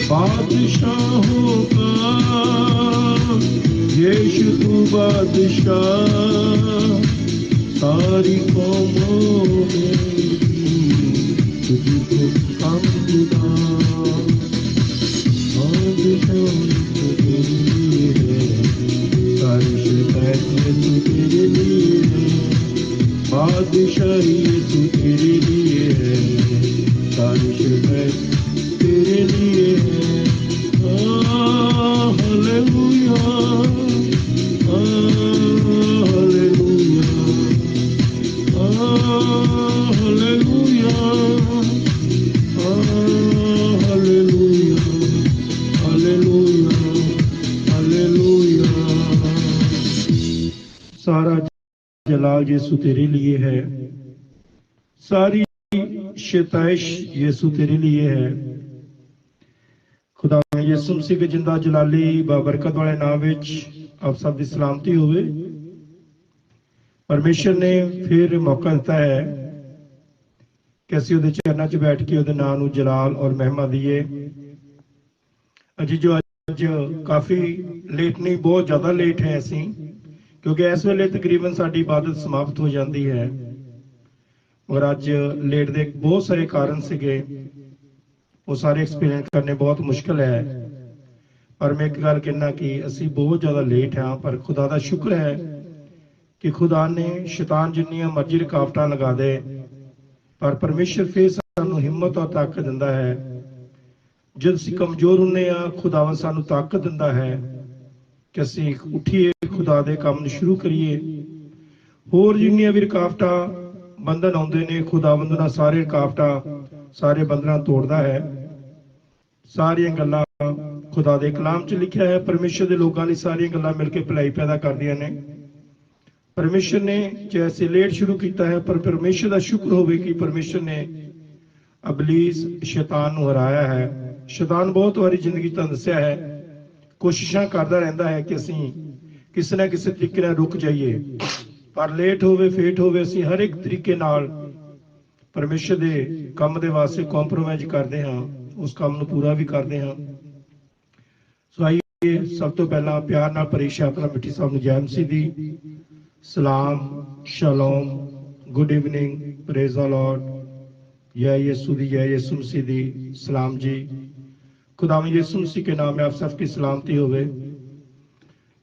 बादशाहों का यीशु तू बादशाह, सारी कौमों में तुझको हमदा। बादशाही तो तेरे लिए है, सारी शिकायतें तो तेरे लिए है। बादशाही तो तेरे लिए है, सारी शिकायत तेरे लिए है। Hallelujah, hallelujah, hallelujah, hallelujah, hallelujah, hallelujah. सारा जलाल यीशु तेरे लिए है, सारी शताइश यीशु तेरे लिए है। खुदा यीशु मसीह के जिंदा जलाली बाबरकत वाले नाम विच आप सब की सलामती होवे। परमेश्वर ने फिर मौका दिता है कि असीं उहदे चरनां च बैठ के उहदे नाम नूं जलाल और महिमा दीए। अजी जो अज काफ़ी लेट नहीं, बहुत ज़्यादा लेट है असीं, क्योंकि इस वेले तकरीबन साडी इबादत समाप्त हो जाती है। और अज लेट दे बहुत सारे कारण सीगे, वो सारे एक्सपीरियंस करने बहुत मुश्किल है। पर मैं एक गल कहना कि असी बहुत ज़्यादा लेट हाँ, पर खुदा का शुक्र है कि खुदा ने शैतान जिन्नियां मर्जी रुकावट लगा दे, पर परमेश्वर फिर सानू हिम्मत और ताकत दिंदा है। जद असी कमजोर हुंदे आ, खुदावन सानू ताकत दिंदा है कि असी उठिए, खुदा दे काम शुरू करिए। होर जिन्नियां भी रुकावट बंधन आउंदे ने, खुदावंद नाल सारे रुकावट सारे बंधना तोड़दा है। सारियां गल्लां खुदा दे कलाम च लिखिया है, परमेश्वर दे लोकां लई सारियां गल्लां मिलके भलाई पैदा करदियां ने। परमेश्वर ने जैसे लेट शुरू किया है, पर परमेश्वर का शुक्र होवे कि परमेश्वर ने अबलीस शैतान नूं हराया है। शैतान बहुत बारी जिंदगी तुहानूं दस्सिया है, कोशिशां करदा रहिंदा है कि असीं किसी ना किसी तरीके नाल रुक जाइए, पर लेट होवे फेट होवे असीं हर एक तरीके नाल परमेश्वर दे काम दे वास्ते कॉम्प्रोमाइज करते हाँ, उस काम नूं पूरा भी करते हाँ। सो आइए सब तो पहला प्यार नाल भरी शापना मिठी साहब नूं जय मसीह दी सलाम, शलोम, good evening, praise the Lord, जय यीशु दी, जय यीशु मसीह दी सलाम जी। खुदावंद यीशु मसीह के नाम में आप सबकी सलामती होवे।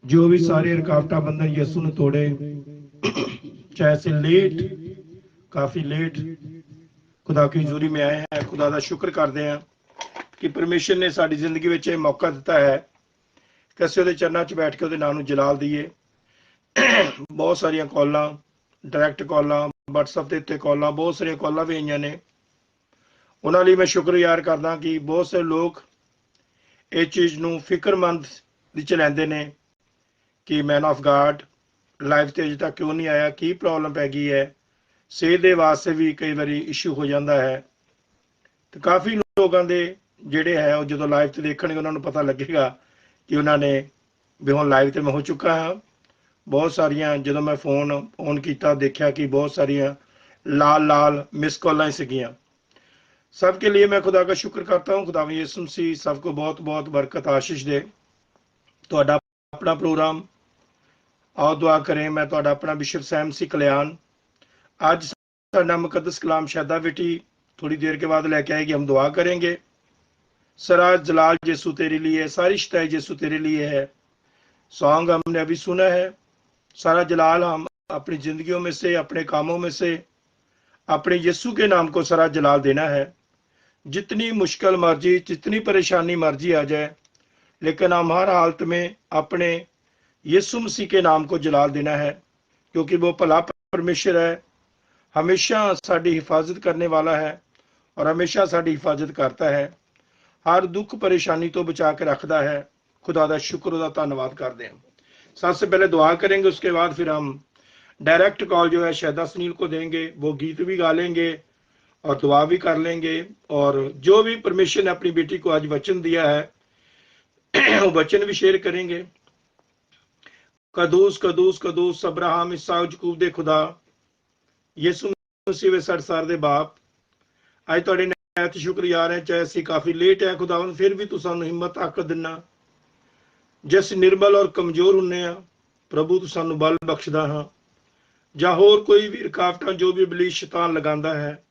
जो भी सारे रुकावटा बंधन यीशु ने तोड़े, चाहे से लेट, काफी लेट खुदा की हजूरी में आए हैं। खुदा का शुक्र करते हैं कि परमेश्वर ने साडी जिंदगी में यह मौका दिता है कि असीं उहदे चरनां च बैठ के उहदे नाम नूं जलाल दईए। बहुत सारिया कॉलां, डायरैक्ट कॉलां, WhatsApp के उत्ते कॉलां, बहुत सारिया कॉलां भी आईयां ने। उन्हां लई मैं शुक्रगुजार करदा कि बहुत सारे लोग इस चीज़ नूं फिक्रमंद विच लैंदे ने कि मैन ऑफ गॉड लाइफ ते अजे तक क्यों नहीं आया, की प्रॉब्लम पै गई है। सेहत के वास्ते भी कई बारी इशू हो जाता है। तो काफ़ी लोगों के ਜਿਹੜੇ है जो लाइव ਤੇ ਦੇਖਣਗੇ ਉਹਨਾਂ ਨੂੰ पता लगेगा कि उन्होंने भी ਹੁਣ लाइव ਤੇ मैं हो चुका हाँ। बहुत सारिया जो मैं फोन ऑन किया देखा कि बहुत सारिया लाल लाल मिस कॉल सीगियां। सबके लिए मैं खुदा का शुक्र करता हूँ। खुदा यीशु मसीह सबको बहुत बहुत बरकत आशीष दे। तो अपना प्रोग्राम आओ दुआ करें। मैं तो अपना बिशप सैम सी कल्याण आज साडा मुकद्दस कलाम शैदा बेटी थोड़ी देर के बाद लेके आएगी। हम दुआ करेंगे। सरा जलाल यीशु तेरे लिए, सारी शताई यीशु तेरे लिए है। सॉन्ग हमने अभी सुना है। सारा जलाल हम अपनी जिंदगियों में से, अपने कामों में से अपने यीशु के नाम को सारा जलाल देना है। जितनी मुश्किल मर्जी, जितनी परेशानी मर्जी आ जाए, लेकिन हम हर हालत में अपने यीशु मसीह के नाम को जलाल देना है, क्योंकि वो भला परमेश्वर है, हमेशा साड़ी हिफाजत करने वाला है और हमेशा साड़ी हिफाजत करता है, हर दुख परेशानी तो बचा के रखता है। खुदा का शुक्र, उदा धन्यवाद करते हैं। सबसे पहले दुआ करेंगे, उसके बाद फिर हम डायरेक्ट कॉल जो है शैदा सुनील को देंगे। वो गीत भी गा लेंगे और दुआ भी कर लेंगे। और जो भी परमेश्वर ने अपनी बेटी को आज वचन दिया है वो वचन भी शेयर करेंगे। कदूस कदूस कदूस अब्राहम इसहाक याकूब दे खुदा, यीशु मसीह वे संसार दे बाप, अज तुहाडे ਤੇ ਸ਼ੁਕਰਗੁਜ਼ਾਰ ਹੈ, ਚਾਹੇ ਅਸੀਂ ਕਾਫੀ ਲੇਟ ਹੈ ਖੁਦਾਵੰਦ, ਫਿਰ ਵੀ ਤੂੰ ਸਾਨੂੰ ਹਿੰਮਤ ਤਾਕਤ ਦਿੰਨਾ। ਜੇ ਅਸੀਂ ਨਿਰਬਲ ਔਰ ਕਮਜ਼ੋਰ ਹੁੰਨੇ ਆ ਪ੍ਰਭੂ, ਤੂੰ ਸਾਨੂੰ ਬਲ ਬਖਸ਼ਦਾ ਹਾਂ। ਜਾਂ ਹੋਰ ਕੋਈ ਵੀ ਰੁਕਾਵਟਾਂ ਜੋ ਵੀ ਇਬਲੀਸ ਸ਼ੈਤਾਨ ਲਗਾਉਂਦਾ ਹੈ,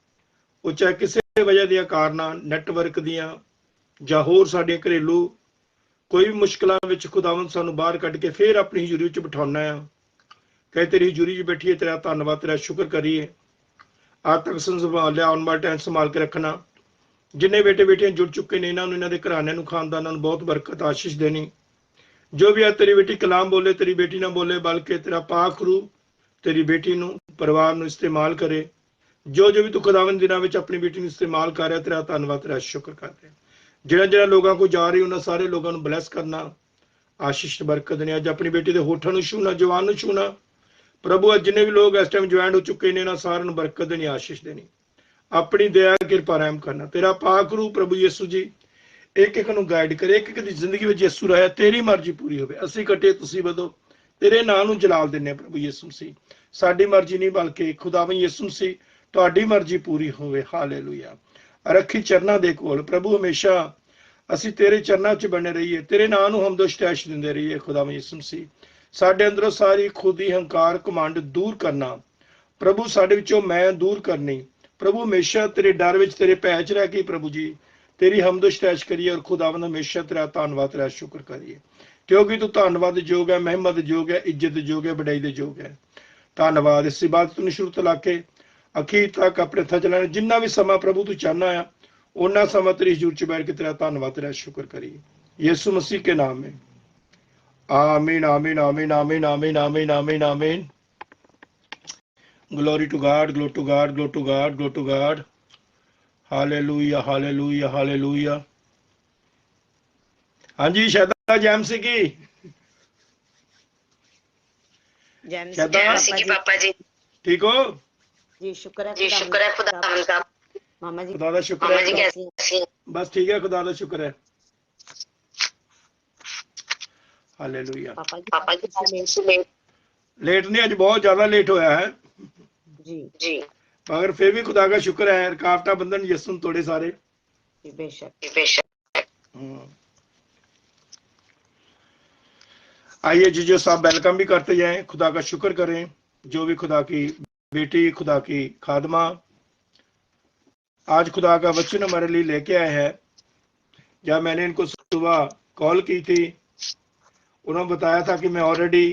ਉਹ ਚਾਹੇ ਕਿਸੇ ਵਜ੍ਹਾ ਦੀਆਂ ਕਾਰਨਾਂ, ਨੈਟਵਰਕ ਦੀਆਂ ਜਾਂ ਹੋਰ ਸਾਡੇ ਘਰੇਲੂ ਕੋਈ ਵੀ ਮੁਸ਼ਕਲਾਂ ਵਿੱਚ, ਖੁਦਾਵੰਦ ਸਾਨੂੰ ਬਾਹਰ ਕੱਢ ਕੇ ਫਿਰ ਆਪਣੀ ਹਜ਼ੂਰੀ ਵਿੱਚ ਬਿਠਾਉਣਾ ਆ। ਕਹੇ ਤੇਰੀ ਹਜ਼ੂਰੀ 'ਚ ਬੈਠੀਏ, ਤੇਰਾ ਧੰਨਵਾਦ, ਤੇਰਾ ਸ਼ੁਕਰ ਕਰੀਏ। ਅੱਜ ਤੱਕ ਸੰਭਾਲ ਲਿਆ, ਆਉਣ ਵਾਲਾ ਟਾਈਮ ਸੰਭਾਲ ਕੇ ਰੱਖਣਾ। ਜਿੰਨੇ ਬੇਟੇ ਬੇਟੀਆਂ ਜੁੜ ਚੁੱਕੇ ਨੇ, ਇਹਨਾਂ ਨੂੰ, ਇਹਨਾਂ ਦੇ ਘਰਾਣਿਆਂ ਨੂੰ, ਖਾਨਦਾਨਾਂ ਨੂੰ ਬਹੁਤ ਬਰਕਤ ਆਸ਼ੀਸ਼ ਦੇਣੀ। ਜੋ ਵੀ ਅੱਜ ਤੇਰੀ ਬੇਟੀ ਕਲਾਮ ਬੋਲੇ, ਤੇਰੀ ਬੇਟੀ ਨਾ ਬੋਲੇ, ਬਲਕਿ ਤੇਰਾ ਪਾਕ ਰੂਹ ਤੇਰੀ ਬੇਟੀ ਨੂੰ, ਪਰਿਵਾਰ ਨੂੰ ਇਸਤੇਮਾਲ ਕਰੇ। ਜੋ ਵੀ ਤੂੰ ਖੁਦਾਵੰਦ ਦਿਨਾਂ ਵਿੱਚ ਆਪਣੀ ਬੇਟੀ ਨੂੰ ਇਸਤੇਮਾਲ ਕਰ ਰਿਹਾ, ਤੇਰਾ ਧੰਨਵਾਦ, ਤੇਰਾ ਸ਼ੁਕਰ ਕਰਦੇ। ਜਿਹੜਾ ਲੋਕਾਂ ਕੋ ਜਾ ਰਹੀ, ਉਹਨਾਂ ਸਾਰੇ ਲੋਕਾਂ ਨੂੰ ਬਲੈਸ ਕਰਨਾ, ਆਸ਼ੀਸ਼ ਬਰਕਤ ਦੇਣੀ। ਅੱਜ ਆਪਣੀ ਬੇਟੀ ਦੇ ਹੋਠਾਂ ਨੂੰ ਛੂਣਾ, ਜਵਾਨ ਨੂੰ ਛੂਣਾ ਪ੍ਰਭੂ। ਅੱਜ ਜਿੰਨੇ ਵੀ ਲੋਕ ਇਸ ਟਾਈਮ ਜੁਆਇਨ ਹੋ ਚੁੱਕੇ ਨੇ, ਇਹਨਾਂ ਸਾਰਿਆਂ ਨੂੰ ਬਰਕਤ ਦੇਣੀ, ਆਸ਼ੀਸ਼ ਦੇਣੀ, ਆਪਣੀ ਦਇਆ ਕਿਰਪਾ ਰਹਿਮ ਕਰਨਾ। ਤੇਰਾ ਪਾਕ ਰੂਹ ਪ੍ਰਭੂ ਯਿਸੂ ਜੀ ਇੱਕ ਇੱਕ ਨੂੰ ਗਾਈਡ ਕਰੇ, ਇੱਕ ਇੱਕ ਦੀ ਜ਼ਿੰਦਗੀ ਵਿੱਚ ਯਿਸੂ ਰਹੇ, ਤੇਰੀ ਮਰਜ਼ੀ ਪੂਰੀ ਹੋਵੇ। ਅਸੀਂ ਕੱਟੇ, ਤੁਸੀਂ ਵਧੋ, ਤੇਰੇ ਨਾਂ ਨੂੰ ਜਲਾਲ ਦਿੰਦੇ ਪ੍ਰਭੂ ਯਿਸੂ ਮਸੀਹ। ਸਾਡੀ ਮਰਜ਼ੀ ਨਹੀਂ, ਬਲਕਿ ਖੁਦਾਵੰਦ ਯਿਸੂ ਮਸੀਹ ਤੁਹਾਡੀ ਮਰਜ਼ੀ ਪੂਰੀ ਹੋਵੇ। ਹਾਲੇਲੂਇਆ। ਰੱਖੀ ਚਰਨਾਂ ਦੇ ਕੋਲ ਪ੍ਰਭੂ, ਹਮੇਸ਼ਾ ਅਸੀਂ ਤੇਰੇ ਚਰਨਾਂ 'ਚ ਬਣੇ ਰਹੀਏ, ਤੇਰੇ ਨਾਂ ਨੂੰ ਹਮਦੋ ਸਤਿਕਾਰ ਦਿੰਦੇ ਰਹੀਏ। ਖੁਦਾਵੰਦ ਯਿਸੂ ਮਸੀਹ ਸਾਡੇ ਅੰਦਰੋਂ ਸਾਰੀ ਖੁਦੀ, ਹੰਕਾਰ, ਘਮੰਡ ਦੂਰ ਕਰਨਾ ਪ੍ਰਭੂ, ਸਾਡੇ ਵਿੱਚੋਂ ਮੈਂ ਦੂਰ ਕਰਨੀ ਪ੍ਰਭੂ। ਹਮੇਸ਼ਾ ਤੇਰੇ ਡਰ ਵਿੱਚ, ਤੇਰੇ ਭੈ 'ਚ ਰਹਿ ਕੇ ਪ੍ਰਭੂ ਜੀ ਤੇਰੀ ਹਮਦੋ ਸਤਿਕਾਰ ਕਰੀਏ। ਔਰ ਖੁਦਾਵੰਦ ਹਮੇਸ਼ਾ ਤੇਰਾ ਧੰਨਵਾਦ, ਤੇਰਾ ਸ਼ੁਕਰ ਕਰੀਏ, ਕਿਉਂਕਿ ਤੂੰ ਧੰਨਵਾਦ ਯੋਗ ਹੈ, ਮਹਿਮਤ ਯੋਗ ਹੈ, ਇੱਜ਼ਤ ਯੋਗ ਹੈ, ਵਡਾਈ ਦੇ ਯੋਗ ਹੈ। ਧੰਨਵਾਦ। ਇਸ ਇਬਾਦਤ ਨੂੰ ਸ਼ੁਰੂ ਤੋਂ ਲਾ ਕੇ ਅਖੀਰ ਤੱਕ ਆਪਣੇ ਹੱਥਾਂ ਚਲਾਣਾ, ਜਿੰਨਾ ਵੀ ਸਮਾਂ ਪ੍ਰਭੂ ਤੂੰ ਚਾਹਨਾ ਆ, ਉਹਨਾਂ ਸਮਾਂ ਤੇਰੀ ਹਜ਼ੂਰ 'ਚ ਬੈਠ ਕੇ ਤੇਰਾ ਧੰਨਵਾਦ, ਤੇਰਾ ਸ਼ੁਕਰ ਕਰੀਏ। यीशु मसीह के नाम में आमीन, आमीन, आमीन, आमीन, आमीन, आमीन, आमीन, आमीन। Glory to God, glory to God, glory to God, glory to God. Hallelujah, hallelujah, hallelujah. हाँ जी शायदा जैम सिंह की, जैम सिंह की पापा जी ठीक हो जी? शुक्र है खुदा का। मामा जी, खुदा दा शुक्र मामा जी है, कैसे? बस ठीक है, खुदा दा शुक्र है। हालेलुया। पापा जी लेट नहीं, आज बहुत ज्यादा लेट होया है जी जी, मगर फिर भी खुदा का शुक्र है, रुकावटा बंधन यीशु तोड़े सारे। बेशक बेशक। आइए जीजो साहब वेलकम भी करते जाएं, खुदा का शुक्र करें। जो भी खुदा की बेटी, खुदा की खादमा आज खुदा का वचन हमारे लिए लेके आए हैं। जब मैंने इनको सुबह कॉल की थी, उन्होंने बताया था कि मैं ऑलरेडी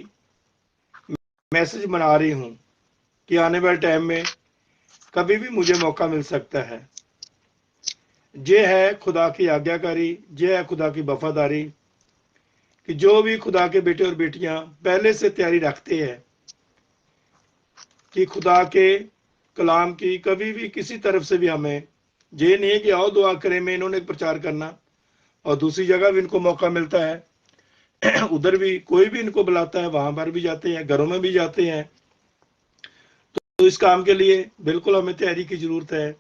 मैसेज बना रही हूं कि आने वाले टाइम में कभी भी मुझे मौका मिल सकता है। ये है खुदा की आज्ञाकारी, ये है खुदा की वफादारी कि जो भी खुदा के बेटे और बेटियां पहले से तैयारी रखते हैं कि खुदा के कलाम की कभी भी किसी तरफ से भी हमें ये नहीं है कि आओ दुआ करें में इन्होंने प्रचार करना और दूसरी जगह भी इनको मौका मिलता है, उधर भी कोई भी इनको बुलाता है, वहां पर भी जाते हैं, घरों में भी जाते हैं। तो इस काम के लिए बिल्कुल हमें तैयारी की जरूरत है।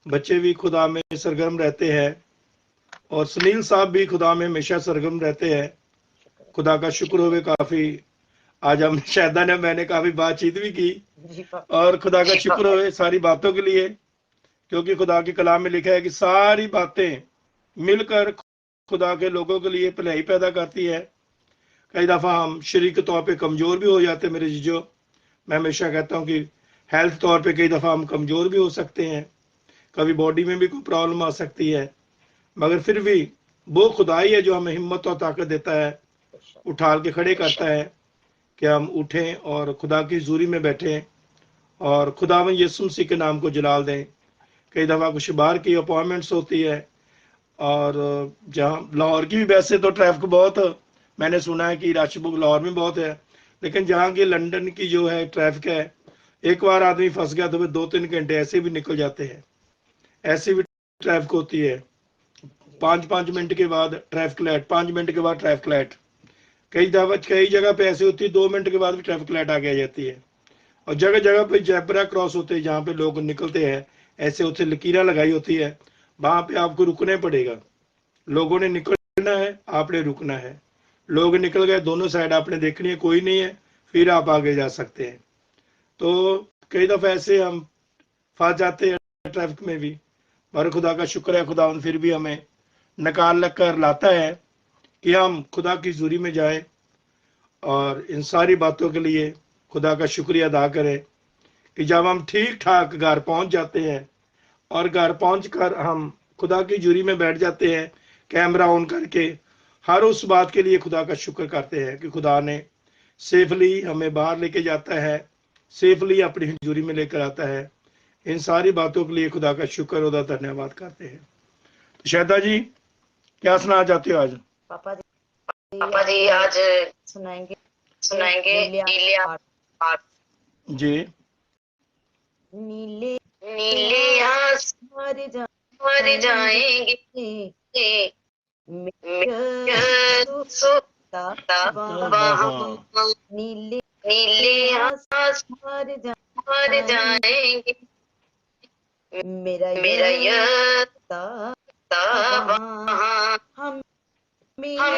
बच्चे भी खुदा में सरगर्म रहते हैं और सुनील साहब भी खुदा में हमेशा सरगर्म रहते हैं। खुदा का शुक्र होवे, काफी आज हम शायदा ने मैंने काफी बातचीत भी की और खुदा का शुक्र होवे सारी बातों के लिए, क्योंकि खुदा के कलाम में लिखा है कि सारी बातें मिलकर खुदा के लोगों के लिए भलाई पैदा करती है। कई दफा हम शरीर के तौर पे कमजोर भी हो जाते हैं मेरे जीजो। मैं हमेशा कहता हूं कि हेल्थ तौर पे कई दफा हम कमजोर भी हो सकते हैं, कभी बॉडी में भी कोई प्रॉब्लम आ सकती है, मगर फिर भी वो खुदा ही है जो हमें हिम्मत और ताकत देता है, उठाल के खड़े करता है कि हम उठें और खुदा की हजूरी में बैठें और खुदावंद यीशु मसीह के नाम को जलाल दें। कई दफा कुछ बाहर की अपॉइंटमेंट्स होती है और जहाँ लाहौर की भी वैसे तो ट्रैफिक बहुत, मैंने सुना है कि रश बुक लाहौर में बहुत है, लेकिन जहाँ की लंदन की जो है ट्रैफिक है, एक बार आदमी फंस गया तो फिर 2-3 घंटे ऐसे भी निकल जाते हैं। ऐसी भी ट्रैफिक होती है, 5-5 मिनट के बाद ट्रैफिक लाइट, 5 मिनट के बाद ट्रैफिक लाइट, कई जगह पे ऐसे होती है 2 मिनट के बाद भी ट्रैफिक लाइट आगे आ जाती है। और जगह जगह पे जेब्रा क्रॉस होते हैं, जहाँ पे लोग निकलते हैं, ऐसे उसे लकीरें लगाई होती है, वहां पे आपको रुकने पड़ेगा। लोगों ने निकलना है, आपने रुकना है। लोग निकल गए, दोनों साइड आपने देखनी है, कोई नहीं है, फिर आप आगे जा सकते हैं। तो कई दफा ऐसे हम फंस जाते हैं ट्रैफिक में भी, पर खुदा का शुक्र है, खुदा फिर भी हमें निकाल कर लाता है कि हम खुदा की हुजूरी में जाएं और इन सारी बातों के लिए खुदा का शुक्रिया अदा करें कि जब हम ठीक ठाक घर पहुंच जाते हैं और घर पहुंचकर हम खुदा की हुजूरी में बैठ जाते हैं, कैमरा ऑन करके हर उस बात के लिए खुदा का शुक्र करते हैं कि खुदा ने सेफली हमें बाहर लेके जाता है, सेफली अपनी हुजूरी में लेकर आता है। इन सारी बातों के लिए खुदा का शुक्र और धन्यवाद करते हैं। तो शायदा जी, क्या सुनाना चाहते हो आज? पापा जी आज सुनाएंगे नीले आसमान। जी। नीले नीले आसमान मर जाएंगे नीले नीले आसमान मर जाएंगे मेरा यह हम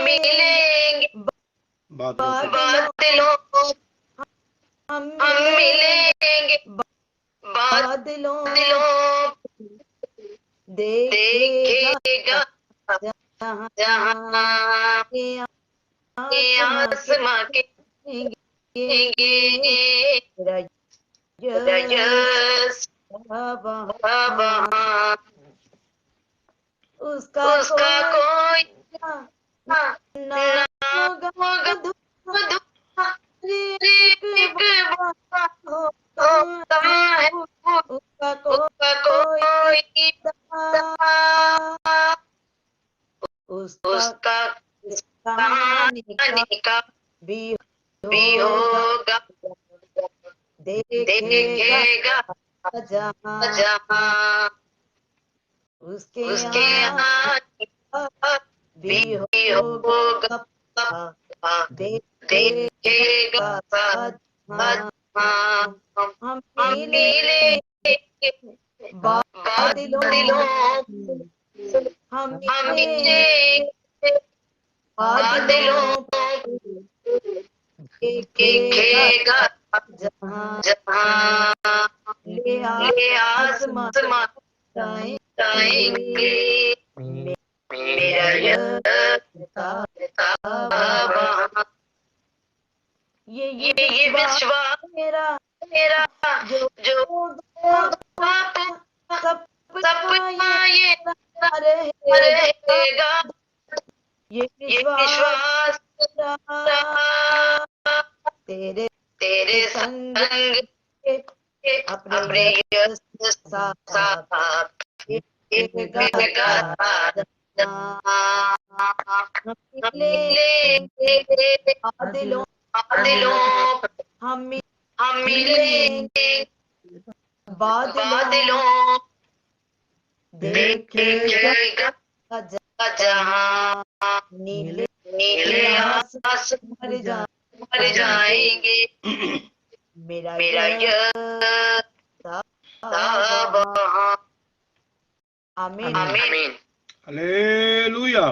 मिलेंगे बादलों हम मिलेंगे बादलों देखेगा जहाँ के आसमां के उसका कोई ना होगा उसका कहानी का भी होगा देखेगा जहाँ उसके यहाँ भी होगा देखेगा हम मिलेंगे बादलों हम मिलेंगे बादलों देखेगा जहाँ ले आसमां जाएंगे मेरा ये विश्वास मेरा जो सपना ये रहेगा ये विश्वास तेरे संग अपने साथ बादलों हम मिलेंगे बादलों देखेगा जहाँ नीले आसमान मर जाएंगे मेरा आमीन आमीन हालेलुया।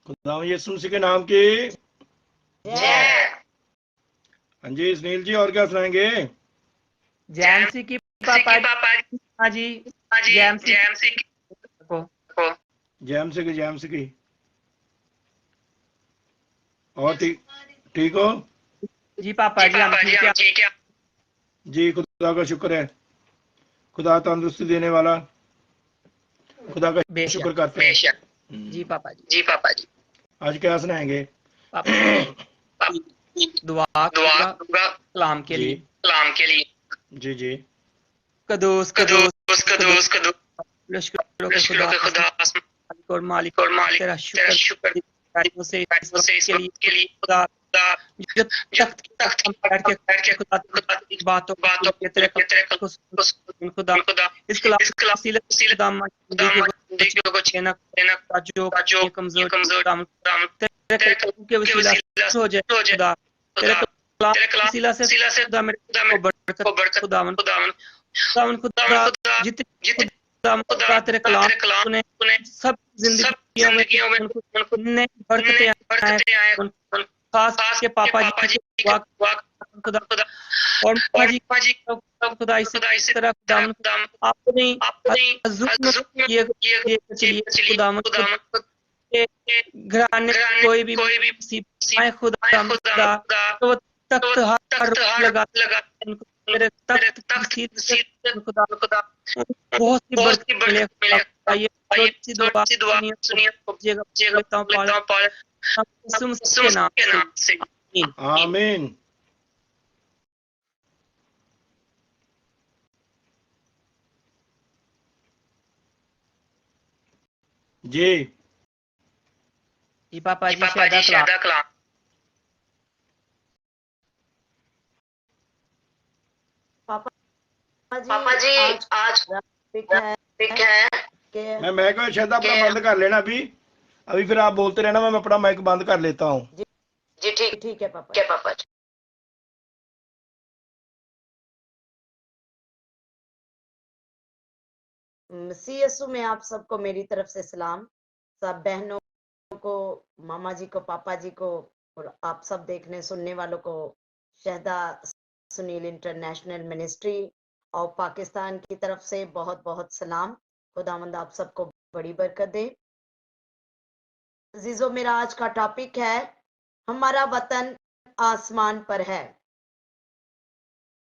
खुदा यीशु मसीह के नाम की जय। हाँ जी सुनील जी, और क्या सुनाएंगे? जैमसी की पापा हाँ जी जैमसी की और ठीक हो जी पापा जी, हम ठीक है जी। खुदा का शुक्र है, खुदा तंदुरुस्ती देने वाला, खुदा का शुक्र करते हैं। जी पापा जी। आज क्या सुनाएंगे? दुआ कलाम के लिए जी जी। कदूस लश्करों के खुदा और मालिक तेरा शुक्र से के लिए खुदा जब तक हम बैठ के खुदा की बातों के तेरे खुदा इस कलाम को चेना जो कमजोर तेरे कलाम के वसीला से हो जाए खुदा, तेरे कलाम वसीला से खुदा मेरे को बरकत खुदा जितने खुदा तेरे कलाम ने सब जिंदगियों में बरकतें आए खास करके पापा जी की दुआ खुदा और मामा जी खुदा इसी तरह खुदावन आपने हुक्म ये चलिए खुदावन के घराने कोई भी मुसीबत आए खुदा तो वो तख्त हर रोज लगा तेरे तख्त की सीध खुदा बहुत सी बरकत मिले खुदा ये छोटी सी दुआ सुनिए जिएगा लेता हूं पाल यीशु मसीह के नाम से आमीन। जी पापा जी शादा कलाम पापा जी आज ठीक है कि मैं को शायद अपना बंद कर लेना अभी फिर आप बोलते रहना, मैं अपना माइक बंद कर लेता हूँ। जी ठीक है पापा जी। मसीह यीशु में आप सबको मेरी तरफ से सलाम, सब बहनों को, मामा जी को, पापा जी को और आप सब देखने सुनने वालों को शहदा सुनील इंटरनेशनल मिनिस्ट्री और पाकिस्तान की तरफ से बहुत बहुत सलाम। खुदावंद आप सबको बड़ी बरकत दे। अजीजों, मेरा आज का टॉपिक है हमारा वतन आसमान पर है।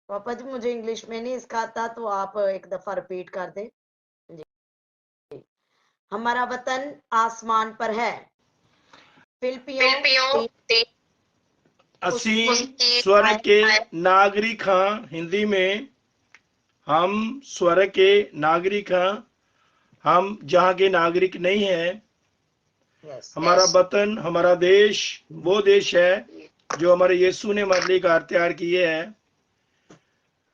पापा जी मुझे इंग्लिश में नहीं इसका आता, तो आप एक दफा रिपीट कर दें। हमारा वतन आसमान पर है। फिलिपियों असी स्वर्ग के नागरिक हाँ, हिंदी में हम स्वर्ग के नागरिक हाँ, हम जहाँ के नागरिक नहीं है। हमारा वतन, हमारा देश वो देश है जो हमारे यीशु ने हमारे लिए कार तैयार किए है।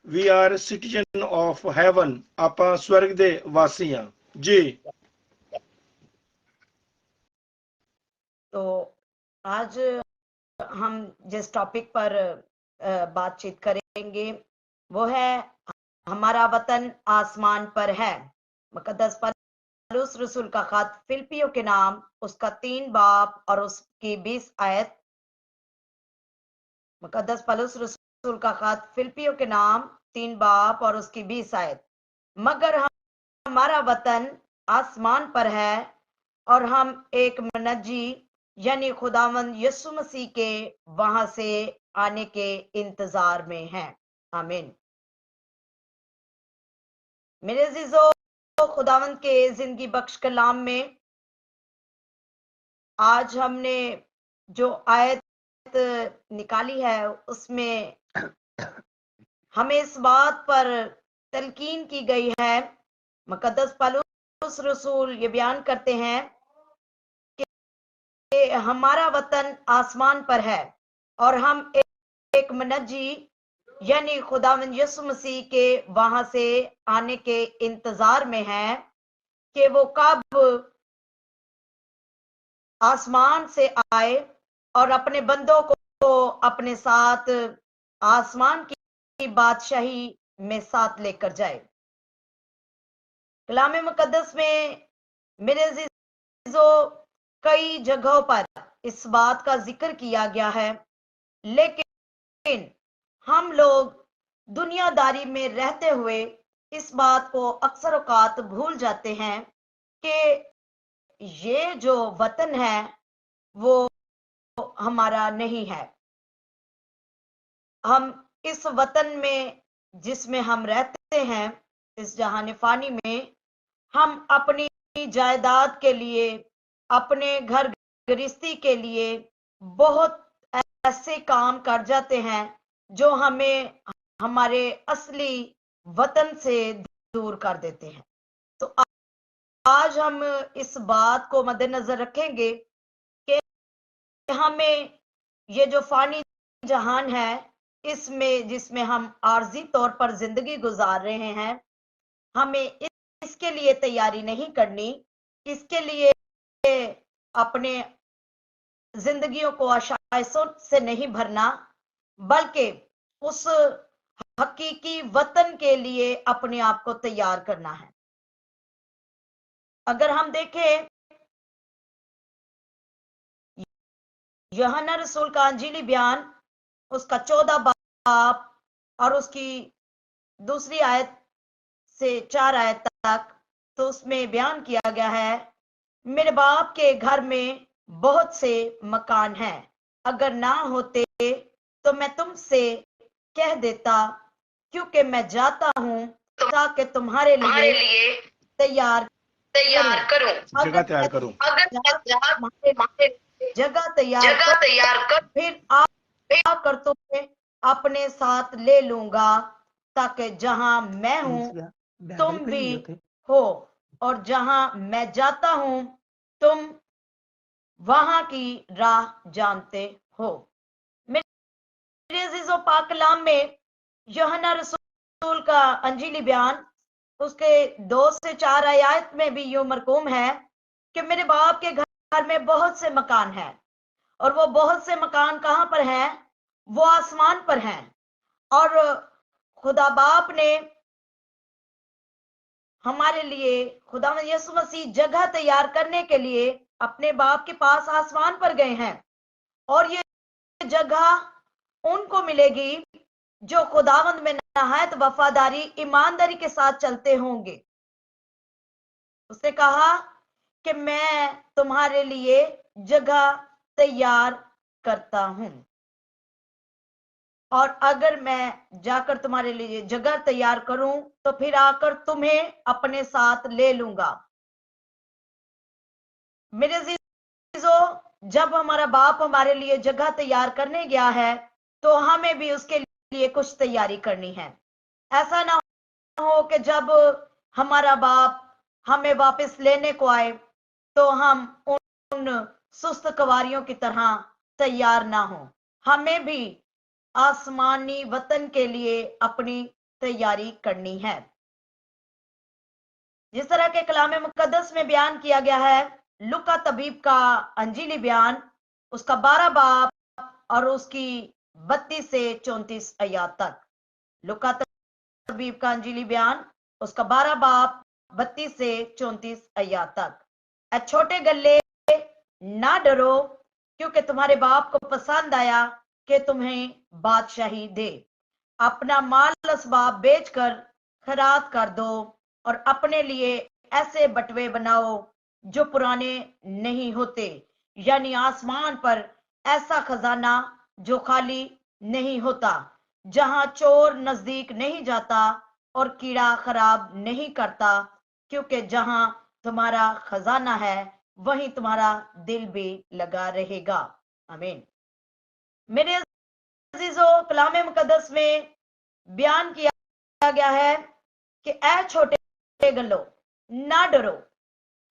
We are citizen of heaven, आप स्वर्ग दे वासी हाँ जी। तो आज हम जिस टॉपिक पर बातचीत करेंगे वो है हमारा वतन आसमान पर है। मुकद्दस पौलुस रसूल का खत फिलिपियों के नाम, उसका 3 बाब और उसकी 20 आयत। मुकद्दस पौलुस रसूल का खत फिलिपियों के नाम 3 बाब और उसकी 20 आयत। मगर हमारा वतन आसमान पर है और हम एक मनजी यानी खुदावंद यीशु मसीह के वहां से आने के इंतजार में हैं। आमीन। मेरे अजीजों, खुदावंद के जिंदगी बख्श कलाम में आज हमने जो आयत निकाली है उसमें हमें इस बात पर तलकीन की गई है। मुकद्दस पौलुस रसूल ये बयान करते हैं कि हमारा वतन आसमान पर है और हम एक मनजी यानी खुदावंद यीशु मसीह के वहां से आने के इंतजार में हैं कि वो कब आसमान से आए और अपने बंदों को अपने साथ आसमान की बादशाही में साथ लेकर जाए। कलाम मुकद्दस में मेरे अजीजों कई जगहों पर इस बात का जिक्र किया गया है, लेकिन हम लोग दुनियादारी में रहते हुए इस बात को अक्सर औकात भूल जाते हैं कि ये जो वतन है वो हमारा नहीं है। हम इस वतन में जिसमें हम रहते हैं, इस जहान फानी में, हम अपनी जायदाद के लिए, अपने घर गृहस्थी के लिए बहुत ऐसे काम कर जाते हैं जो हमें हमारे असली वतन से दूर कर देते हैं। तो आज हम इस बात को मद्देनजर रखेंगे कि हमें ये जो फानी जहान है इसमें जिसमें हम आर्जी तौर पर जिंदगी गुजार रहे हैं, हमें इसके लिए तैयारी नहीं करनी, इसके लिए अपने जिंदगियों को आशाओं से नहीं भरना, बल्कि उस हकीकी वतन के लिए अपने आप को तैयार करना है। अगर हम देखें यूहन्ना रसूल का अंजीली बयान उसका 14 बाब और उसकी 2 आयत से 4 आयत तक, तो उसमें बयान किया गया है, मेरे बाप के घर में बहुत से मकान हैं, अगर ना होते तो मैं तुमसे कह देता, क्योंकि मैं जाता हूं ताकि तुम्हारे लिए तैयार करूं। जगह तैयार करूं। जगह तैयार कर फिर आकर तुम्हें अपने साथ ले लूंगा, ताकि जहां मैं हूं तुम भी हो, और जहां मैं जाता हूं तुम वहां की राह जानते हो। मेरे अजीजों, पाक कलाम में यूहन्ना रसूल का अंजीली बयान उसके 2 से 4 आयत में भी यूं मरकूम है कि मेरे बाप के घर में बहुत से मकान हैं, और वो बहुत से मकान कहां पर हैं? वो आसमान पर हैं। और खुदा बाप ने हमारे लिए, खुदा यीशु मसीह जगह तैयार करने के लिए अपने बाप के पास आसमान पर गए हैं, और ये जगह उनको मिलेगी जो खुदावंद में नहायत वफादारी ईमानदारी के साथ चलते होंगे। उसने कहा कि मैं तुम्हारे लिए जगह तैयार करता हूं, और अगर मैं जाकर तुम्हारे लिए जगह तैयार करूं तो फिर आकर तुम्हें अपने साथ ले लूंगा। मेरे अजीजों, जब हमारा बाप हमारे लिए जगह तैयार करने गया है तो हमें भी उसके लिए कुछ तैयारी करनी है। ऐसा ना हो कि जब हमारा बाप हमें वापस लेने को आए तो हम उन सुस्त कवारियों की तरह तैयार ना हो। हमें भी आसमानी वतन के लिए अपनी तैयारी करनी है। जिस तरह के कलाम मुकद्दस में बयान किया गया है, लुका तबीब का अंजीली बयान उसका 12 बाब और उसकी 32 से 34 आयत तक। लुका तबीब का अंजीली बयान उसका 12 बाब 32 से 34 आयत तक। ऐ छोटे गल्ले, ना डरो, क्योंकि तुम्हारे बाप को पसंद आया कि तुम्हें बादशाही दे। अपना माल असबाब बेचकर खैरात कर दो, और अपने लिए ऐसे बटवे बनाओ जो पुराने नहीं होते, यानी आसमान पर ऐसा खजाना जो खाली नहीं होता, जहां चोर नजदीक नहीं जाता और कीड़ा खराब नहीं करता, क्योंकि जहां तुम्हारा खजाना है वहीं तुम्हारा दिल भी लगा रहेगा। आमीन। मेरे अजीजों, कलाम मुकद्दस में बयान किया गया है कि ऐ छोटे गल्लो, ना डरो।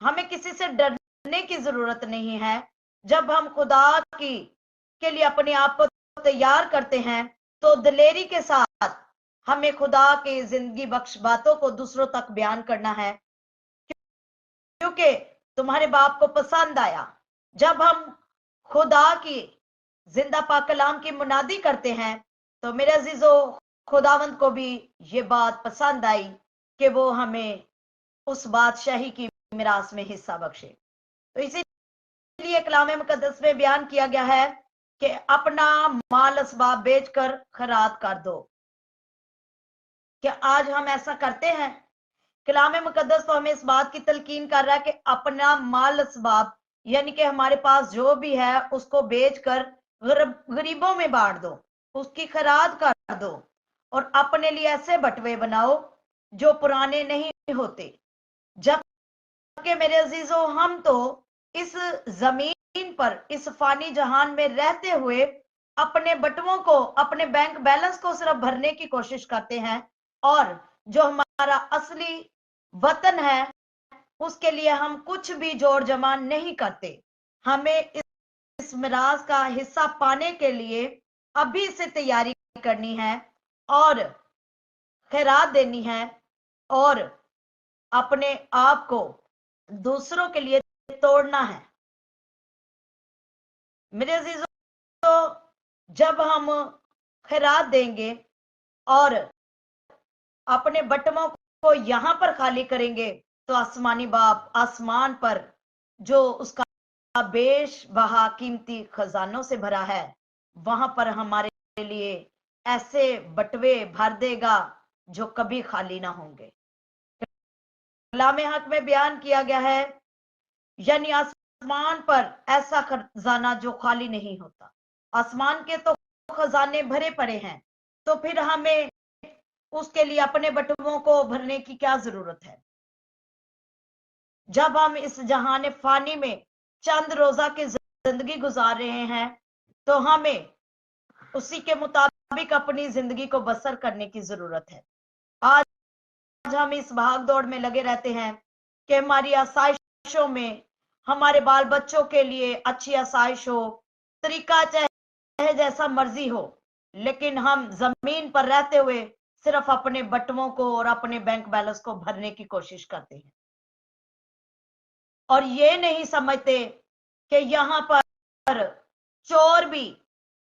हमें किसी से डरने की जरूरत नहीं है। जब हम खुदा के लिए अपने आप को तैयार करते हैं तो दिलेरी के साथ हमें खुदा की जिंदगी बख्श बातों को दूसरों तक बयान करना है, क्योंकि तुम्हारे बाप को पसंद आया। जब हम खुदा की जिंदा पाक कलाम की मुनादी करते हैं तो मेरे अजीजों, खुदावंद को भी ये बात पसंद आई कि वो हमें उस बादशाही की मिरास में हिस्सा बख्शे। तो इसीलिए कलाम मुकद्दस में बयान किया गया है कि अपना माल असबाब बेचकर खैरात कर दो। क्या आज हम ऐसा करते हैं? कलाम मुकद्दस तो हमें इस बात की तलकीन कर रहा है कि अपना माल असबाब, यानी कि हमारे पास जो भी है उसको बेचकर गरीबों में बांट दो, उसकी खैरात कर दो, और अपने लिए ऐसे बटवे बनाओ जो पुराने नहीं होते। जबकि मेरे अजीजों, हम तो इस जमीन पर, इस फानी जहान में रहते हुए अपने बटवों को, अपने बैंक बैलेंस को सिर्फ भरने की कोशिश करते हैं, और जो हमारा असली वतन है उसके लिए हम कुछ भी जोड़ जमा नहीं करते। हमें इस मिराज का हिस्सा पाने के लिए अभी से तैयारी करनी है, और खैरात देनी है, और अपने आप को दूसरों के लिए तोड़ना है। मेरे अजीजों, तो जब हम खैरात देंगे और अपने बटवों को यहां पर खाली करेंगे तो आसमानी बाप आसमान पर जो उसका बेश बहा कीमती खजानों से भरा है, वहां पर हमारे लिए ऐसे बटवे भर देगा जो कभी खाली ना होंगे। कलाम हक में बयान किया गया है, यानी आसमान पर ऐसा खजाना जो खाली नहीं होता। आसमान के तो खजाने भरे पड़े हैं, तो फिर हमें उसके लिए अपने बटुओं को भरने की क्या जरूरत है। जब हम इस जहान फानी में चंद रोजा की जिंदगी गुजार रहे हैं, तो हमें उसी के मुताबिक अपनी जिंदगी को बसर करने की जरूरत है। आज हम इस भाग दौड़ में लगे रहते हैं कि हमारी आसाइशों में हमारे बाल बच्चों के लिए अच्छी आसाइश हो, तरीका चाहे जैसा मर्जी हो, लेकिन हम जमीन पर रहते हुए सिर्फ अपने बटुओं को और अपने बैंक बैलेंस को भरने की कोशिश करते हैं, और ये नहीं समझते कि यहां पर चोर भी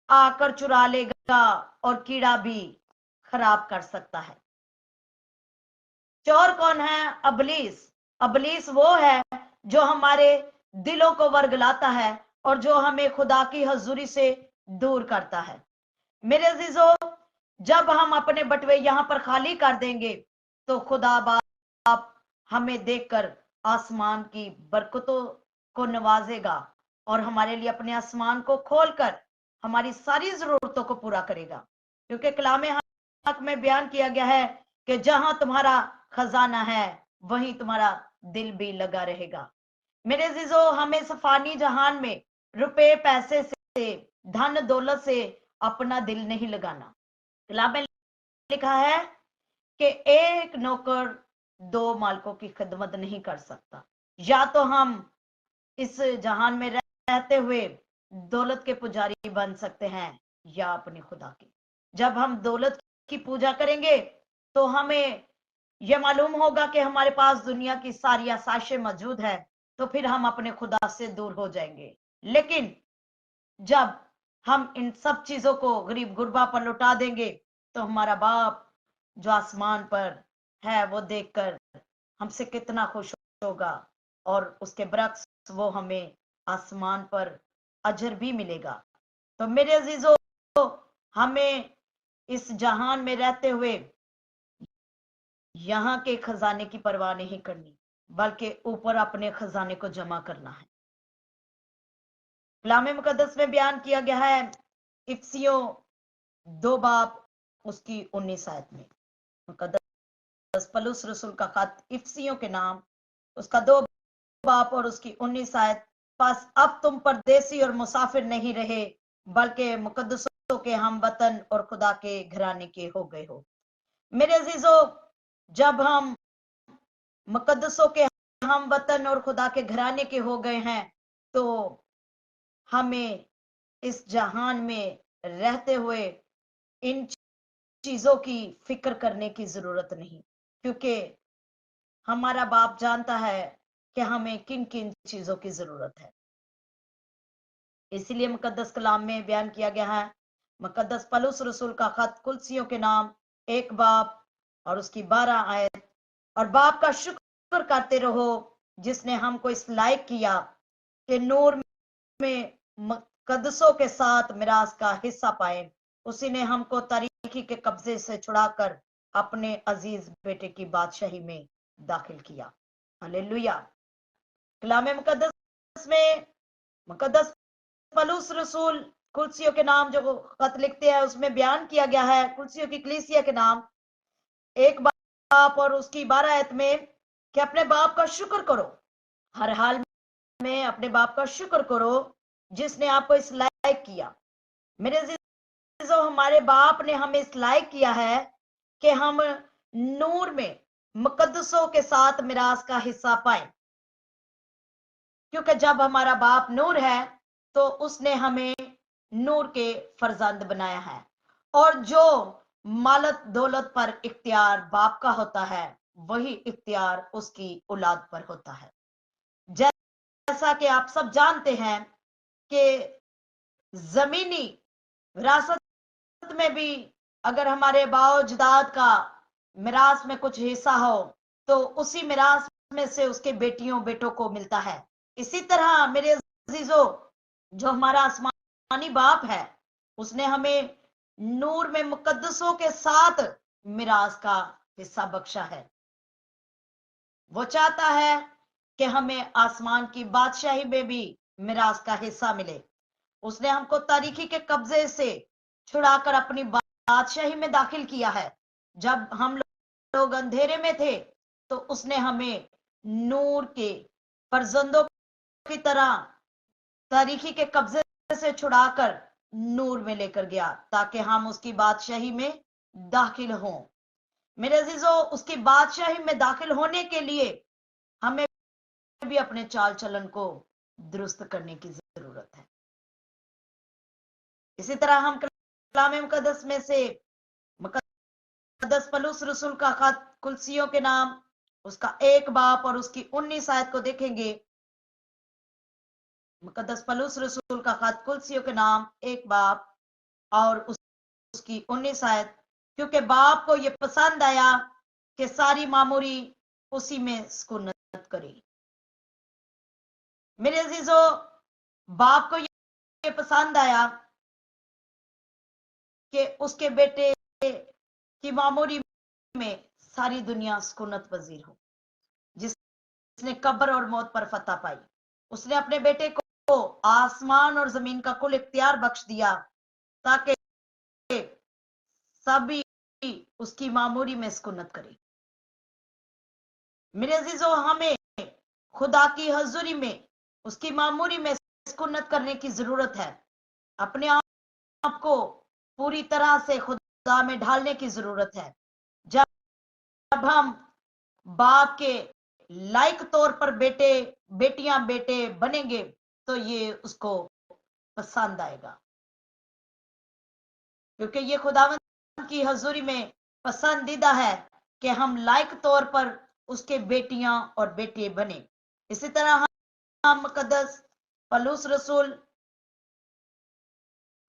आकर चुरा लेगा और कीड़ा भी खराब कर सकता है। चोर कौन है? अबलीस। अबलीस वो है जो हमारे दिलों को वर्गलाता है और जो हमें खुदा की हजूरी से दूर करता है। मेरे अजीजों, जब हम अपने बटवे यहां पर खाली कर देंगे, तो खुदा बाप हमें देखकर आसमान की बरकतों को नवाजेगा और हमारे लिए अपने आसमान को खोलकर हमारी सारी जरूरतों को पूरा करेगा। क्योंकि कलाम हक में बयान किया गया है कि जहां तुम्हारा खजाना है वहीं तुम्हारा दिल भी लगा रहेगा। मेरे अजीजों, हमें सफानी जहान में रुपए पैसे से, धन दौलत से अपना दिल नहीं लगाना। कलाम में लिखा है कि एक नौकर दो मालिकों की खिदमत नहीं कर सकता। या तो हम इस जहान में रहते हुए दौलत के पुजारी बन सकते हैं, या अपने खुदा की। जब हम दौलत की पूजा करेंगे तो हमें यह मालूम होगा कि हमारे पास दुनिया की सारी आसाइशें मौजूद है, तो फिर हम अपने खुदा से दूर हो जाएंगे। लेकिन जब हम इन सब चीजों को गरीब गुरबा पर लुटा देंगे, तो हमारा बाप जो आसमान पर है वो देखकर हमसे कितना खुश होगा, और उसके बरक्स वो हमें आसमान पर अजर भी मिलेगा। तो मेरे अजीजों, हमें इस जहान में रहते हुए यहाँ के खजाने की परवाह नहीं करनी, बल्कि ऊपर अपने खजाने को जमा करना है। कलाम मुकद्दस में बयान किया गया है, इफिसियों 2 बाब उसकी 19 आयत में, मुकद्दस पौलुस रसूल का खत इफिसियों के नाम, उसका 2 बाब और उसकी 19 आयत। बस अब तुम परदेसी और मुसाफिर नहीं रहे, बल्कि मुकद्दसों के हम वतन और खुदा के घराने के हो गए हो। मेरे अजीजों, जब हम मुकद्दसों के हम वतन और खुदा के घराने के हो गए हैं, तो हमें इस जहान में रहते हुए इन चीजों की फिक्र करने की जरूरत नहीं, क्योंकि हमारा बाप जानता है कि हमें किन किन चीजों की जरूरत है। इसलिए मुकद्दस कलाम में बयान किया गया है, मुकद्दस पौलुस रसूल का खत कुलसियों के नाम 1 बाब और उसकी 12 आयत। और बाप का शुक्र करते रहो जिसने हमको इस लायक किया कि नूर में मुकद्दसों के साथ मिरास का हिस्सा पाए। उसी ने हमको तारीकी के कब्जे से छुड़ाकर अपने अजीज बेटे की बादशाही में दाखिल किया। हालेलुया। कलाम मुकद्दस में मुकद्दस पौलुस रसूल कुलसियों के नाम जो खत लिखते हैं, उसमें बयान किया गया है कुलसियों की कलीसिया के नाम 1 बाप और उसकी 12 आयत में कि अपने बाप का शुक्र करो, हर हाल में अपने बाप का शुक्र करो जिसने आपको इस लायक किया। मेरे अजीजों, हमारे बाप ने हमें इस लायक किया है कि हम नूर में मुकद्दसों के साथ मिरास का हिस्सा पाए, क्योंकि जब हमारा बाप नूर है तो उसने हमें नूर के फर्जंद बनाया है, और जो मालत दौलत पर इख्तियार बाप का होता है, वही इख्तियार उसकी औलाद पर होता है। जैसा कि आप सब जानते हैं कि जमीनी विरासत में भी अगर हमारे बाओजदाद का मिरास में कुछ हिस्सा हो, तो उसी मिरास में से उसके बेटियों बेटों को मिलता है। इसी तरह मेरे अजीजों, जो हमारा आसमानी बाप है, उसने हमें नूर में मुकद्दसों के साथ मिरास का हिस्सा बख्शा है। वो चाहता है कि हमें आसमान की बादशाही में भी मिरास का हिस्सा मिले। उसने हमको तारीकी के कब्जे से छुड़ाकर अपनी बादशाही में दाखिल किया है। जब हम लोग अंधेरे में थे तो उसने हमें नूर के फर्जंदों की तरह तारीकी के कब्जे से छुड़ाकर नूर में लेकर गया, ताकि हम उसकी बादशाही में दाखिल हों। मेरे अजीजों, उसकी बादशाही में दाखिल होने के लिए हमें भी अपने चाल चलन को दुरुस्त करने की जरूरत है। इसी तरह हम कलाम मुकद्दस में से मुकद्दस पौलुस रसूल का खत कुलसियों के नाम, उसका 1 बाब और उसकी 19 आयत को देखेंगे। मुकद्दस पौलुस रसूल का खत कुलसियों के नाम 1 बाब और उसकी 19 आयत। क्योंकि बाप को यह पसंद आया कि सारी मामूरी उसी में सुकूनत करे। मेरे अजीजों, बाप को यह पसंद आया कि उसके बेटे की मामूरी में सारी दुनिया सुकूनत पजीर हो। जिसने कब्र और मौत पर फतह पाई, उसने अपने बेटे को आसमान और जमीन का कुल इख्तियार बख्श दिया, ताकि सभी उसकी मामूरी में सुकूनत करे। मेरे अजीजों, हमें खुदा की हजूरी में उसकी मामूरी में सुकूनत करने की जरूरत है। अपने आप को पूरी तरह से खुदा में ढालने की जरूरत है। जब हम बाप के लायक तौर पर बेटे बनेंगे तो ये उसको पसंद आएगा, क्योंकि ये खुदावंद की हजूरी में पसंदीदा है कि हम लायक तौर पर उसके बेटियां और बेटे बने। इसी तरह हम मुकद्दस पौलुस रसूल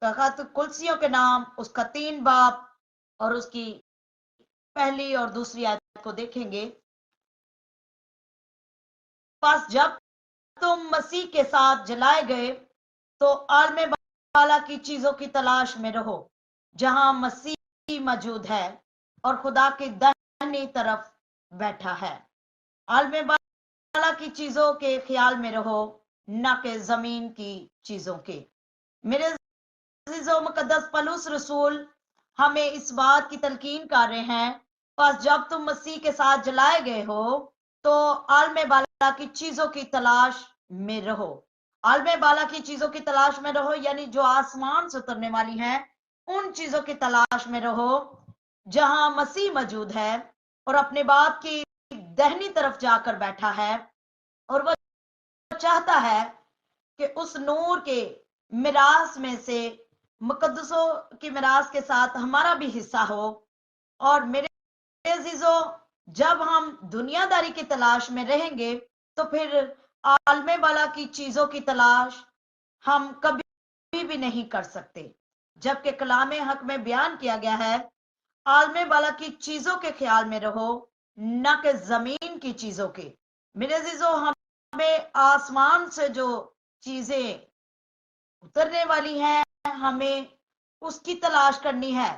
का खत कुलसियों के नाम, उसका 3 बाब और उसकी 1 और 2 आयत को देखेंगे। बस जब तुम मसीह के साथ जलाए गए तो आलमे बाला की चीजों की तलाश में रहो, जहां मसीह मौजूद है और खुदा की दाहिनी तरफ बैठा है। आलमे बाला की चीजों के ख्याल में रहो, न कि जमीन की चीजों के। मेरे अजीजों, मुकद्दस पौलुस रसूल हमें इस बात की तलकीन कर रहे हैं, बस जब तुम मसीह के साथ जलाए गए हो तो आलमे बाला की चीजों की तलाश में रहो। आलमे बाला की चीजों की तलाश में रहो, यानी जो आसमान से उतरने वाली हैं, उन चीजों की तलाश में रहो जहां मसीह मौजूद है और अपने बाप की दाहिनी तरफ जाकर बैठा है। और वह चाहता है कि उस नूर के मिरास में से मुकद्दसों की मिरास के साथ हमारा भी हिस्सा हो। और मेरे अजीजों, जब हम दुनियादारी की तलाश में रहेंगे तो फिर आलमे वाला की चीजों की तलाश हम कभी भी नहीं कर सकते, जबकि कलाम हक में बयान किया गया है, आलमे वाला की चीजों के ख्याल में रहो, न कि जमीन की चीजों के। मेरे अजीजों, हमें आसमान से जो चीजें उतरने वाली हैं, हमें उसकी तलाश करनी है,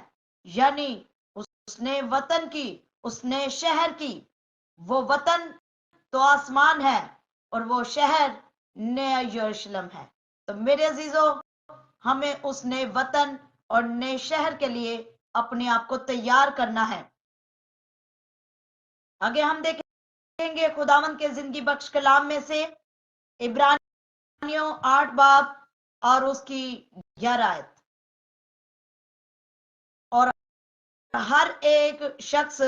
यानी उसने वतन की, उसने शहर की। वो वतन तो आसमान है और वो शहर नया यरूशलेम है। तो मेरे अजीजों, हमें उस नए वतन और नए शहर के लिए अपने आप को तैयार करना है। आगे हम देखेंगे खुदावंद के जिंदगी बख्श कलाम में से इब्रानियों 8 बाब और उसकी 11 आयत। और हर एक शख्स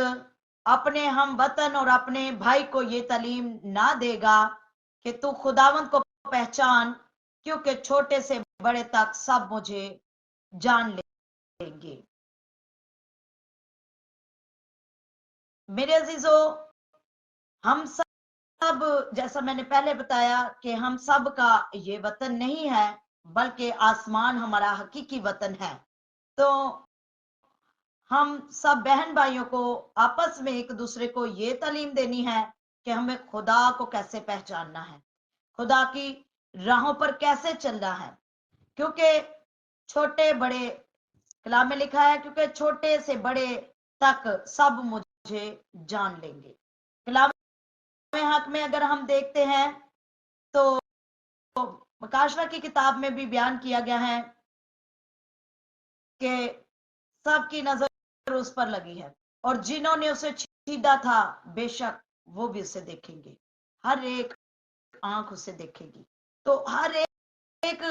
अपने हम वतन और अपने भाई को ये तालीम ना देगा कि तू खुदावंद को पहचान, क्योंकि छोटे से बड़े तक सब मुझे जान लेंगे। मेरे अजीजों, हम सब, जैसा मैंने पहले बताया कि हम सब का ये वतन नहीं है, बल्कि आसमान हमारा हकीकी वतन है। तो हम सब बहन भाइयों को आपस में एक दूसरे को ये तालीम देनी है कि हमें खुदा को कैसे पहचानना है, खुदा की राहों पर कैसे चलना है, क्योंकि छोटे बड़े, कलाम में लिखा है, क्योंकि छोटे से बड़े तक सब मुझे जान लेंगे। कलाम में हक में अगर हम देखते हैं तो मकाशवा की किताब में भी बयान किया गया है कि सबकी नजर उस पर लगी है, और जिन्होंने उसे छीदा था बेशक वो भी उसे देखेंगे, हर एक आंख उसे देखेगी। तो हर एक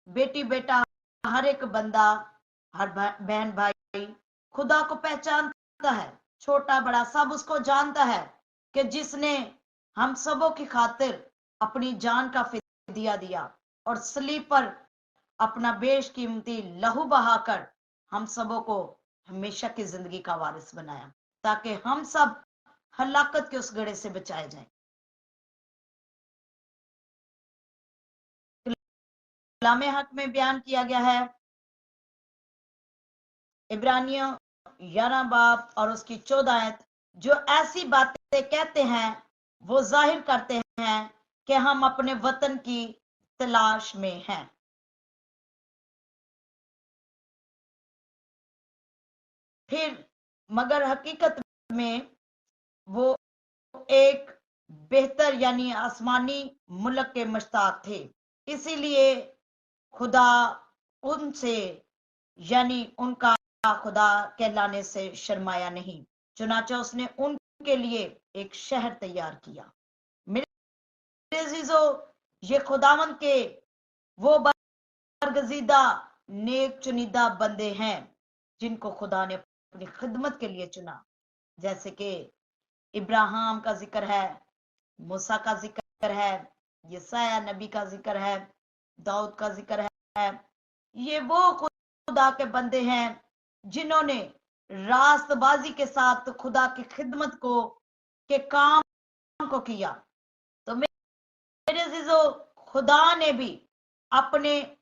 बेटी बेटा, हर एक बंदा, हर बहन भाई खुदा को पहचानता है, छोटा बड़ा सब उसको जानता है कि जिसने हम सबों की खातिर अपनी जान का फिदिया दिया और सलीब पर अपना बेशकीमती लहू बहाकर हम सबों को हमेशा की जिंदगी का वारिस बनाया, ताकि हम सब हलाकत के उस गड़े से बचाए जाएं। कलाम हक में बयान किया गया है, इब्रानियों 11 बाब और उसकी 14 आयत, जो ऐसी बातें कहते हैं वो जाहिर करते हैं कि हम अपने वतन की तलाश में हैं। फिर मगर हकीकत में वो एक बेहतर यानी आसमानी मुल्क के मुश्ताक थे, इसीलिए खुदा उनसे यानी उनका खुदा कहलाने से शर्माया नहीं, चुनाचा उसने उनके लिए एक शहर तैयार किया। मेरे अजीजों, ये खुदावंद के वो बरगजीदा नेक चुनिंदा बंदे हैं जिनको खुदा ने अपनी खिदमत के लिए चुना, जैसे कि इब्राहिम का जिक्र है, मूसा का जिक्र है, यसाया नबी का जिक्र है, दाऊद का जिक्र है। ये वो खुदा के बंदे हैं जिन्होंने रास्तबाजी के साथ खुदा की खिदमत को के काम को किया। तो मेरे अजीजों, खुदा ने भी अपने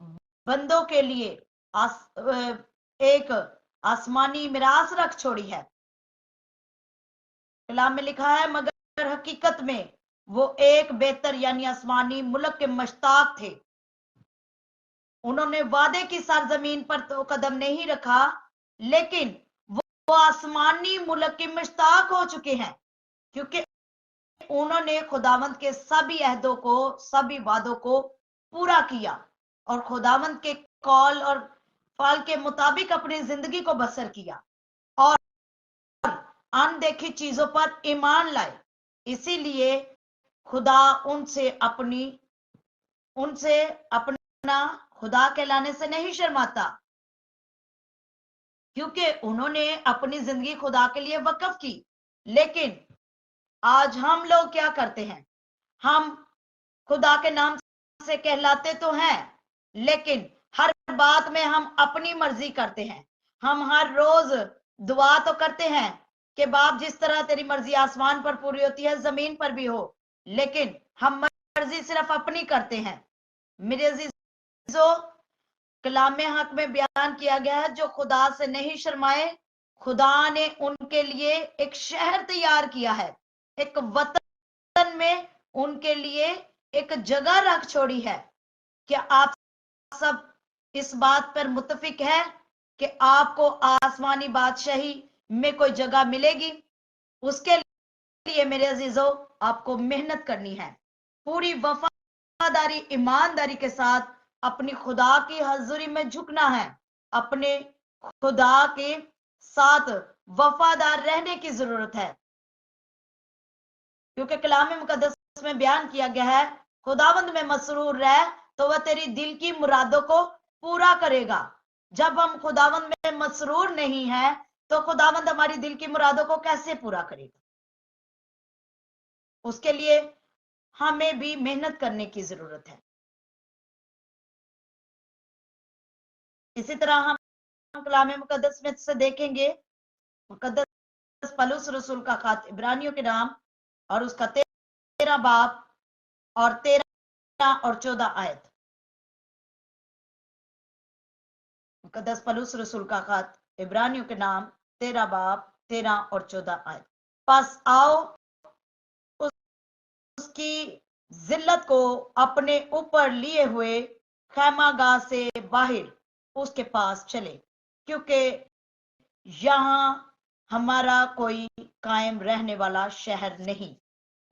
बंदों के लिए एक आसमानी मिरास रख छोड़ी है। कलाम में लिखा है, मगर हकीकत में वो एक बेहतर यानी आसमानी मुल्क के मुश्ताक थे। उन्होंने वादे की सरजमीन पर तो कदम नहीं रखा, लेकिन वो आसमानी मुल्क के मुश्ताक हो चुके हैं, क्योंकि उन्होंने खुदावंद के सभी अहदों को, सभी वादों को पूरा किया और खुदावंद के कौल और फल के मुताबिक अपनी जिंदगी को बसर किया और अनदेखी चीजों पर ईमान लाए। इसीलिए खुदा उनसे अपना खुदा कहलाने से नहीं शर्माता, क्योंकि उन्होंने अपनी जिंदगी खुदा के लिए वक्फ की। लेकिन आज हम लोग क्या करते हैं, हम खुदा के नाम से कहलाते तो हैं, लेकिन हर बात में हम अपनी मर्जी करते हैं। हम हर रोज दुआ तो करते हैं कि बाप जिस तरह तेरी मर्जी आसमान पर पूरी होती है जमीन पर भी हो, लेकिन हम मर्जी सिर्फ अपनी करते हैं। मेरे अजीजों, कलाम हक में बयान किया गया है, जो खुदा से नहीं शर्माए, खुदा ने उनके लिए एक शहर तैयार किया है, एक वतन में उनके लिए एक जगह रख छोड़ी है। क्या आप सब इस बात पर मुत्तफिक है कि आपको आसमानी बादशाही में कोई जगह मिलेगी? उसके लिए मेरे अजीजों, आपको मेहनत करनी है, पूरी वफादारी ईमानदारी के साथ अपनी खुदा की हजूरी में झुकना है, अपने खुदा के साथ वफादार रहने की जरूरत है, क्योंकि कलाम मुकद्दस में बयान किया गया है, खुदावंद में मसरूर रह तो वह तेरी दिल की मुरादों को पूरा करेगा। जब हम खुदावंद में मसरूर नहीं है तो खुदावंद हमारी दिल की मुरादों को कैसे पूरा करेगा? उसके लिए हमें भी मेहनत करने की जरूरत है। इसी तरह हम कलाम मुकद्दस में से देखेंगे, मुकद्दस पौलुस रसूल का खत इब्रानियों के नाम और उसका 13 बाब और 13 और 14 आयत। मुकद्दस पौलुस रसूल का खत इब्रानियों के नाम 13 बाब 13 और 14 आयत। पास आओ उसकी जिल्लत को अपने ऊपर लिए हुए खैमागाह से बाहर उसके पास चले, क्योंकि यहां हमारा कोई कायम रहने वाला शहर नहीं,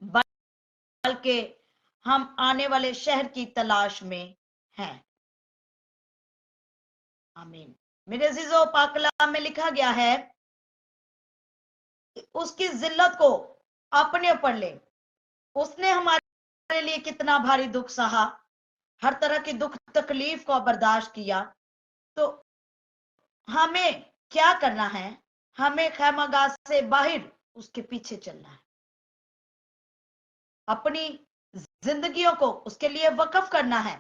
बल्कि हम आने वाले शहर की तलाश में हैं। आमीन। मेरे अजीजों, पाक कलाम में लिखा गया है, उसकी जिल्लत को अपने ऊपर ले। उसने हमारे लिए कितना भारी दुख सहा, हर तरह की दुख तकलीफ को बर्दाश्त किया। तो हमें क्या करना है? हमें खैमागाह से बाहर उसके पीछे चलना है, अपनी जिंदगियों को उसके लिए वक्फ करना है,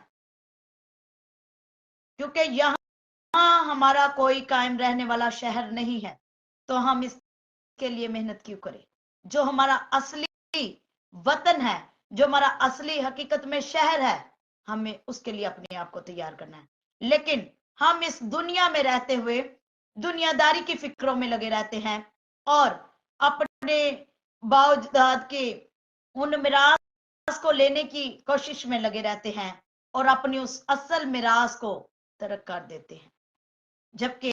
क्योंकि यहां हमारा कोई कायम रहने वाला शहर नहीं है। तो हम इसके लिए मेहनत क्यों करें? जो हमारा असली वतन है, जो हमारा असली हकीकत में शहर है, हमें उसके लिए अपने आप को तैयार करना है। लेकिन हम इस दुनिया में रहते हुए दुनियादारी की फिक्रों में लगे रहते हैं और अपने बावजूद के उन मिरास को लेने की कोशिश में लगे रहते हैं और अपनी उस असल मिरास को तर्क कर देते हैं, जबकि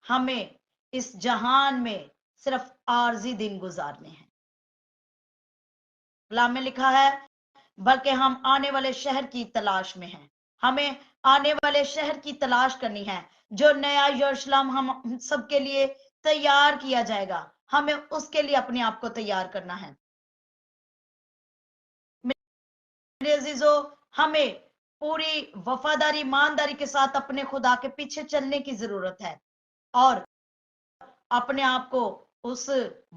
हमें इस जहान में सिर्फ आरजी दिन गुजारने हैं। कलाम में लिखा है, बल्कि हम आने वाले शहर की तलाश में हैं। हमें आने वाले शहर की तलाश करनी है, जो नया यरूशलेम हम सबके लिए तैयार किया जाएगा। हमें उसके लिए अपने आप को तैयार करना है। मेरे अजीजों, हमें पूरी वफादारी, ईमानदारी के साथ अपने खुदा के पीछे चलने की जरूरत है और अपने आप को उस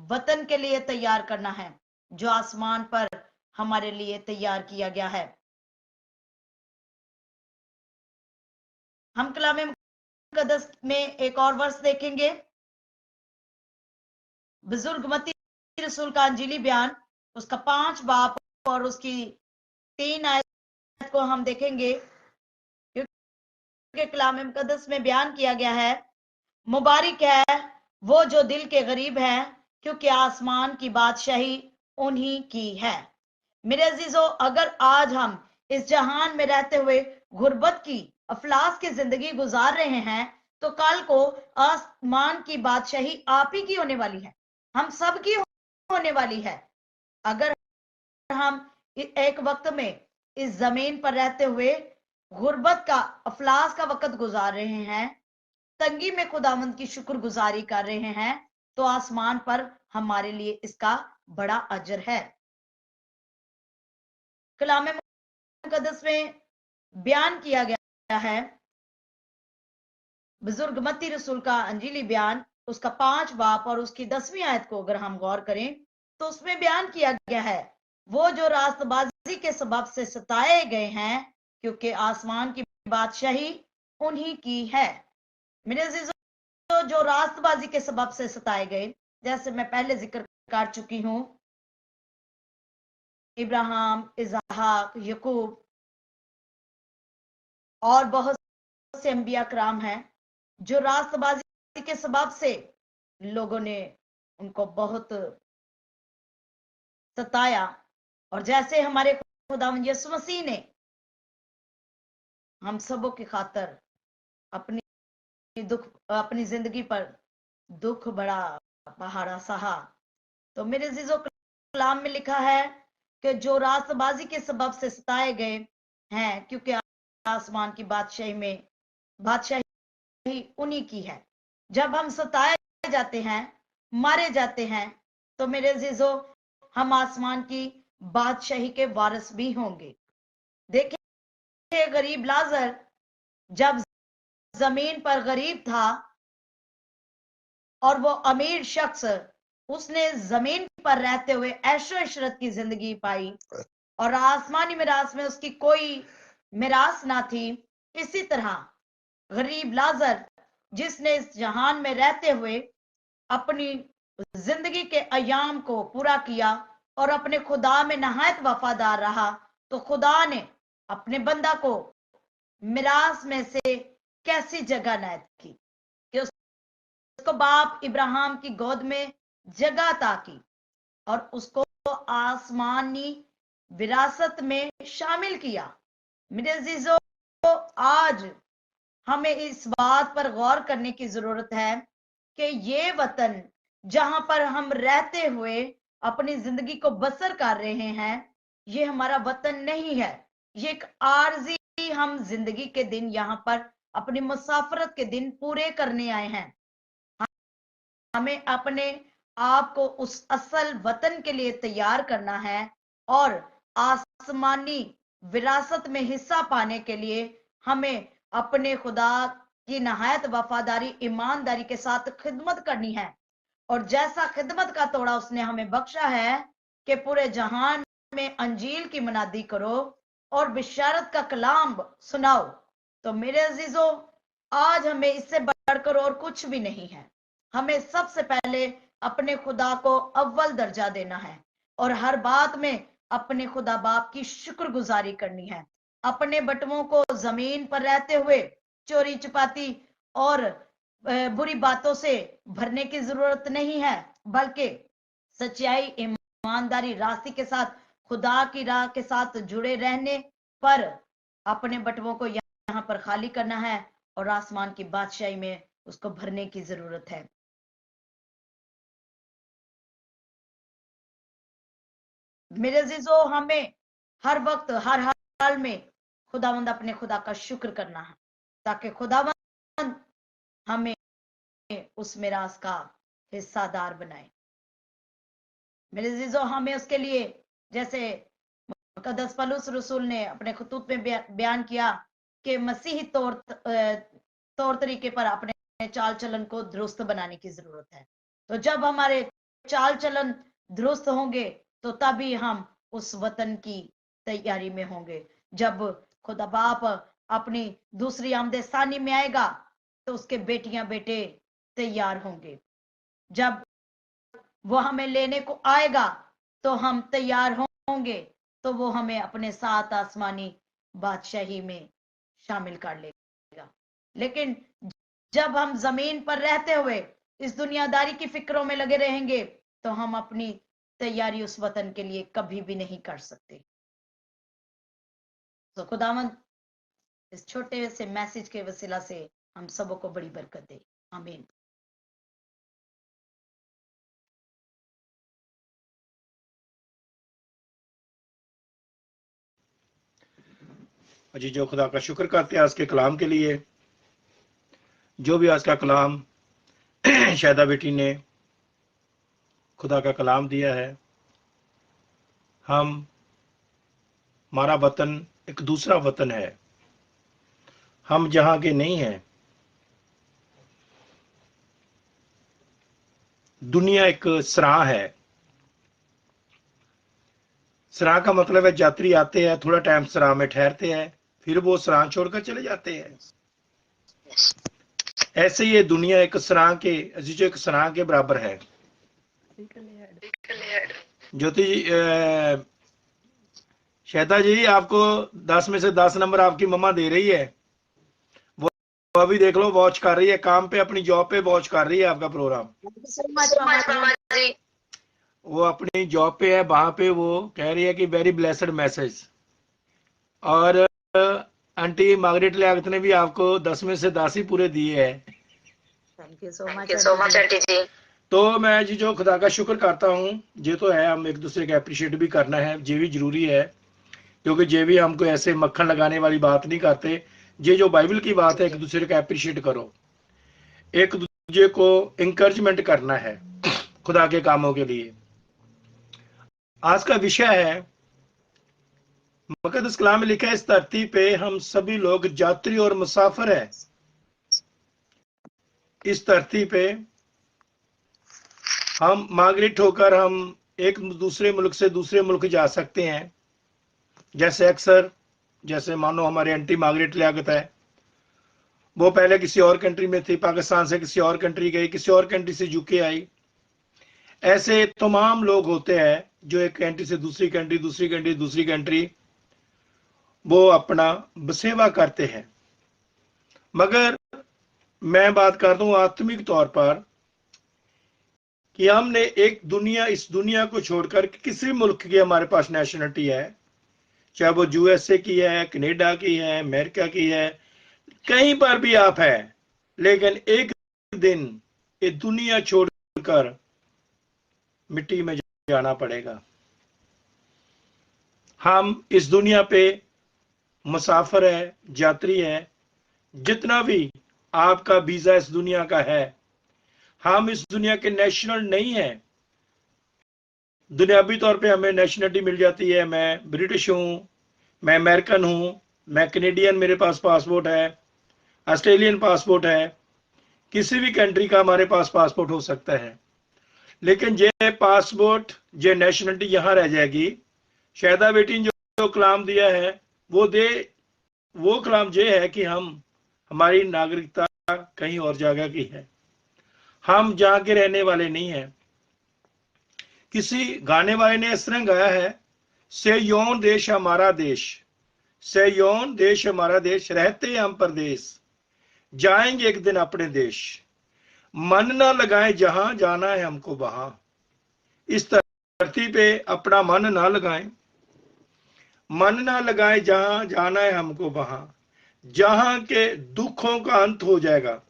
वतन के लिए तैयार करना है जो आसमान पर हमारे लिए तैयार किया गया है। हम कलाम मुकद्दस में एक और वर्ष देखेंगे, बुजुर्ग मत्ती रसूल का अंजीली बयान, उसका 5 बाब और उसकी 3 आयत को हम देखेंगे, क्योंकि कलाम मुकद्दस में बयान किया गया है, मुबारक है वो जो दिल के गरीब है, क्योंकि आसमान की बादशाही उन्हीं की है। मेरे अजीजों, अगर आज हम इस जहान में रहते हुए गुर्बत की अफलास की जिंदगी गुजार रहे हैं, तो कल को आसमान की बादशाही आप ही की होने वाली है, हम सब की होने वाली है। अगर हम एक वक्त में इस जमीन पर रहते हुए गुर्बत का, अफलास का वक्त गुजार रहे हैं, तंगी में खुदावंद की शुक्रगुजारी कर रहे हैं, तो आसमान पर हमारे लिए इसका बड़ा अजर है। कलाम मुकद्दस में बयान किया गया है, बुजुर्ग मत्ती रसूल का अंजीली बयान, उसका 5 बाब और उसकी 10वीं आयत को अगर हम गौर करें, तो उसमें बयान किया गया है, वो जो रास्तबाजी के सबब से सताए गए हैं, क्योंकि आसमान की बादशाही उन्हीं की है। मेरे अजीजों, जो रास्तबाजी के सबब से सताए गए, जैसे मैं पहले जिक्र कर चुकी हूं, इब्राहिम, इसहाक, यकूब और बहुत से अंबिया कराम हैं, जो रास्तबाजी के सबब से लोगों ने उनको बहुत सताया। और जैसे हमारे खुदावंद यीशु मसीह ने हम सबों की खातर अपनी जिंदगी पर दुख बड़ा पहाड़ा सहा, तो मेरे अजीजों, कलाम में लिखा है कि जो रास्तबाजी के सबब से सताए गए हैं, क्योंकि आसमान की बादशाही उन्हीं की है। जब हम सताए जाते हैं, मारे जाते हैं, तो मेरे अजीजों, हम आसमान की बादशाही के वारिस भी होंगे। देखिए, गरीब लाजर जब जमीन पर गरीब था और वो अमीर शख्स, उसने जमीन पर रहते हुए ऐशो इशरत की जिंदगी पाई और आसमानी मिरास में उसकी कोई मिरास ना थी। इसी तरह गरीब लाजर, जिसने इस जहान में रहते हुए अपनी जिंदगी के अयाम को पूरा किया और अपने खुदा में नहायत वफादार रहा, तो खुदा ने अपने बंदा को मिरास में से कैसी जगह नायत की कि उसको बाप इब्राहिम की गोद में जगह अता की और उसको आसमानी विरासत में शामिल किया। मेरे अजीजों, आज हमें इस बात पर गौर करने की जरूरत है कि ये वतन जहां पर हम रहते हुए अपनी जिंदगी को बसर कर रहे हैं, ये हमारा वतन नहीं है। ये एक आरजी हम जिंदगी के दिन यहाँ पर अपनी मुसाफरत के दिन पूरे करने आए हैं। हमें अपने आप को उस असल वतन के लिए तैयार करना है और आसमानी विरासत में हिस्सा पाने के लिए हमें अपने खुदा की नहायत वफादारी ईमानदारी के साथ खिदमत करनी है। और जैसा खिदमत का तोड़ा उसने हमें बख्शा है कि पूरे जहान में अंजील की मनादी करो और बिशारत का कलाम सुनाओ। तो मेरे अजीजों, आज हमें इससे बढ़कर और कुछ भी नहीं है। हमें सबसे पहले अपने खुदा को अव्वल दर्जा देना है और हर बात में अपने खुदा बाप की शुक्रगुजारी करनी है। अपने बटुओं को जमीन पर रहते हुए चोरी चपाती और बुरी बातों से भरने की जरूरत नहीं है, बल्कि सच्चाई, ईमानदारी, रास्ते के साथ खुदा की राह के साथ जुड़े रहने पर अपने बटुओं को यहाँ पर खाली करना है और आसमान की बादशाही में उसको भरने की जरूरत है। मेरे अजीजों, हमें हर वक्त हर हाल में खुदावंद अपने खुदा का शुक्र करना है ताकि खुदावंद हमें उस मिरास का हिस्सादार बनाए। मेरे अजीजों, हमें उसके लिए, जैसे मुकद्दस पौलुस रसूल ने अपने खतूत में बयान किया कि मसीही तौर तरीके पर अपने चाल चलन को दुरुस्त बनाने की जरूरत है। तो जब हमारे चाल चलन दुरुस्त होंगे तो तभी हम उस वतन की तैयारी में होंगे। जब खुदा बाप अपनी दूसरी आमदे सानी में आएगा तो उसके बेटियां बेटे तैयार होंगे। जब वो हमें लेने को आएगा तो हम तैयार होंगे, तो वो हमें अपने साथ आसमानी बादशाही में शामिल कर लेगा। लेकिन जब हम जमीन पर रहते हुए इस दुनियादारी की फिक्रों में लगे रहेंगे तो हम अपनी तैयारी उस वतन के लिए कभी भी नहीं कर सकते। तो खुदावंद इस छोटे से मैसेज के वसीला से हम सबों को बड़ी बरकत दे। आमीन। जी, जो खुदा का शुक्र करते हैं आज के कलाम के लिए, जो भी आज का कलाम शायदा बेटी ने खुदा का कलाम दिया है। हमारा वतन एक दूसरा वतन है, हम जहां के नहीं हैं। दुनिया एक सराह है। सराह का मतलब है यात्री आते हैं, थोड़ा टाइम सराह में ठहरते हैं, फिर वो सराह छोड़कर चले जाते हैं। ऐसे ही ये दुनिया एक सराह के बराबर है। ज्योति जी, शैता जी, आपको 10 में से 10 नंबर आपकी मम्मा दे रही है। वो अभी देख लो, वॉच कर रही है, काम पे, अपनी जॉब पे वॉच कर रही है आपका प्रोग्राम। वो अपनी जॉब पे है, वहां पे वो कह रही है कि वेरी ब्लेसड मैसेज। और आंटी मार्गरेट लियाकत ने भी आपको 10 में से 10 ही पूरे दिए हैं। Thank you so much aunty ji. तो मैं जी जो खुदा का शुक्र करता हूँ, ये तो है, हम एक दूसरे का अप्रिशिएट भी करना है, ये भी जरूरी है, क्योंकि ये भी हमको ऐसे मक्खन लगाने वाली बात नहीं करते। ये जो बाइबल की बात है, एक दूसरे का अप्रिशिएट करो, एक दूसरे को इंकरेजमेंट करना है खुदा के कामों के लिए। आज का विषय है, मुकद्दस कलाम में लिखा है, इस धरती पे हम सभी लोग यात्री और मुसाफिर हैं। इस धरती पे हम मार्गरेट होकर हम एक दूसरे मुल्क से दूसरे मुल्क जा सकते हैं। जैसे मानो हमारे आंटी मार्गरेट लियाकत है, वो पहले किसी और कंट्री में थी, पाकिस्तान से किसी और कंट्री गई, किसी और कंट्री से यूके आई। ऐसे तमाम लोग होते हैं जो एक कंट्री से दूसरी कंट्री वो अपना बसेवा करते हैं। मगर मैं बात करता हूं आत्मिक तौर पर कि हमने इस दुनिया को छोड़कर, किसी मुल्क की हमारे पास नेशनलिटी है, चाहे वो यूएसए की है, कनाडा की है, अमेरिका की है, कहीं पर भी आप है, लेकिन एक दिन ये दुनिया छोड़कर मिट्टी में जाना पड़ेगा। हम इस दुनिया पे मुसाफिर है, यात्री है। जितना भी आपका वीजा इस दुनिया का है, हम इस दुनिया के नेशनल नहीं है। दुनियावी तौर पे हमें नेशनलिटी मिल जाती है, मैं ब्रिटिश हूं, मैं अमेरिकन हूं, मैं कैनेडियन, मेरे पास पासपोर्ट है, ऑस्ट्रेलियन पासपोर्ट है, किसी भी कंट्री का हमारे पास पासपोर्ट हो सकता है। लेकिन ये पासपोर्ट, ये नेशनलिटी यहां रह जाएगी। शायदा बेटी ने जो कलाम दिया है वो कलाम ये है कि हमारी नागरिकता कहीं और जगह की है, हम जहां के रहने वाले नहीं हैं। किसी गाने वाले ने इस तरह गाया है, सेयोन देश हमारा देश, सेयोन देश हमारा देश, रहते हम परदेश, जाएंगे एक दिन अपने देश, मन ना लगाएं जहां जाना है हमको वहां। इस धरती पे अपना मन ना लगाएं, मन ना लगाएं जहां जाना है हमको वहां, जहां के दुखों का अंत हो जाएगा,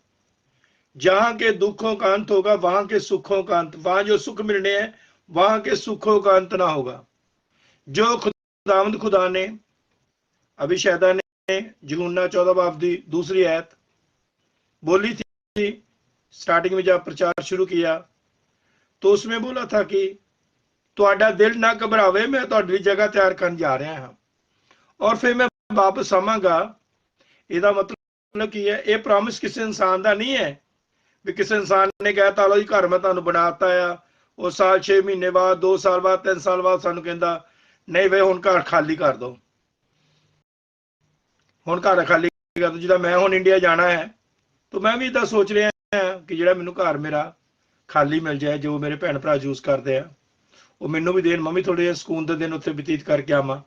जहां के दुखों का अंत होगा वहां के सुखों का अंत, वहां जो सुख मिलने हैं वहां के सुखों का अंत ना होगा। जो खुदावंद खुदा ने अभी शैदा ने यूहन्ना 14 बाब की दूसरी आयत बोली थी, स्टार्टिंग में जब प्रचार शुरू किया तो उसमें बोला था कि तुहाडा दिल ना घबरावे, मैं तुहाडी जगह तैयार करन जा रहा हां और फिर मैं वापस आवांगा। ਇਹਦਾ मतलब की है, ये प्रॉमिस किसी इंसान का नहीं है भी किसी इंसान ने कहता लो जी घर मैं तुहानू बनाता आ, और साल 6 महीने बाद, 2 साल बाद, 3 साल बाद सानू कहंदा नहीं वे हुण घर खाली कर दो, हुण घर खाली कर दो। जिदा मैं हुण इंडिया जाना है तो मैं भी इदा सोच रहा कि जिहड़ा मैनू घर मेरा खाली मिल जाए, जो मेरे भैन भरा यूज करते हैं वो मैनू भी देन, मैं भी थोड़े सुकून के दिन उत्थे बतीत करके आवां।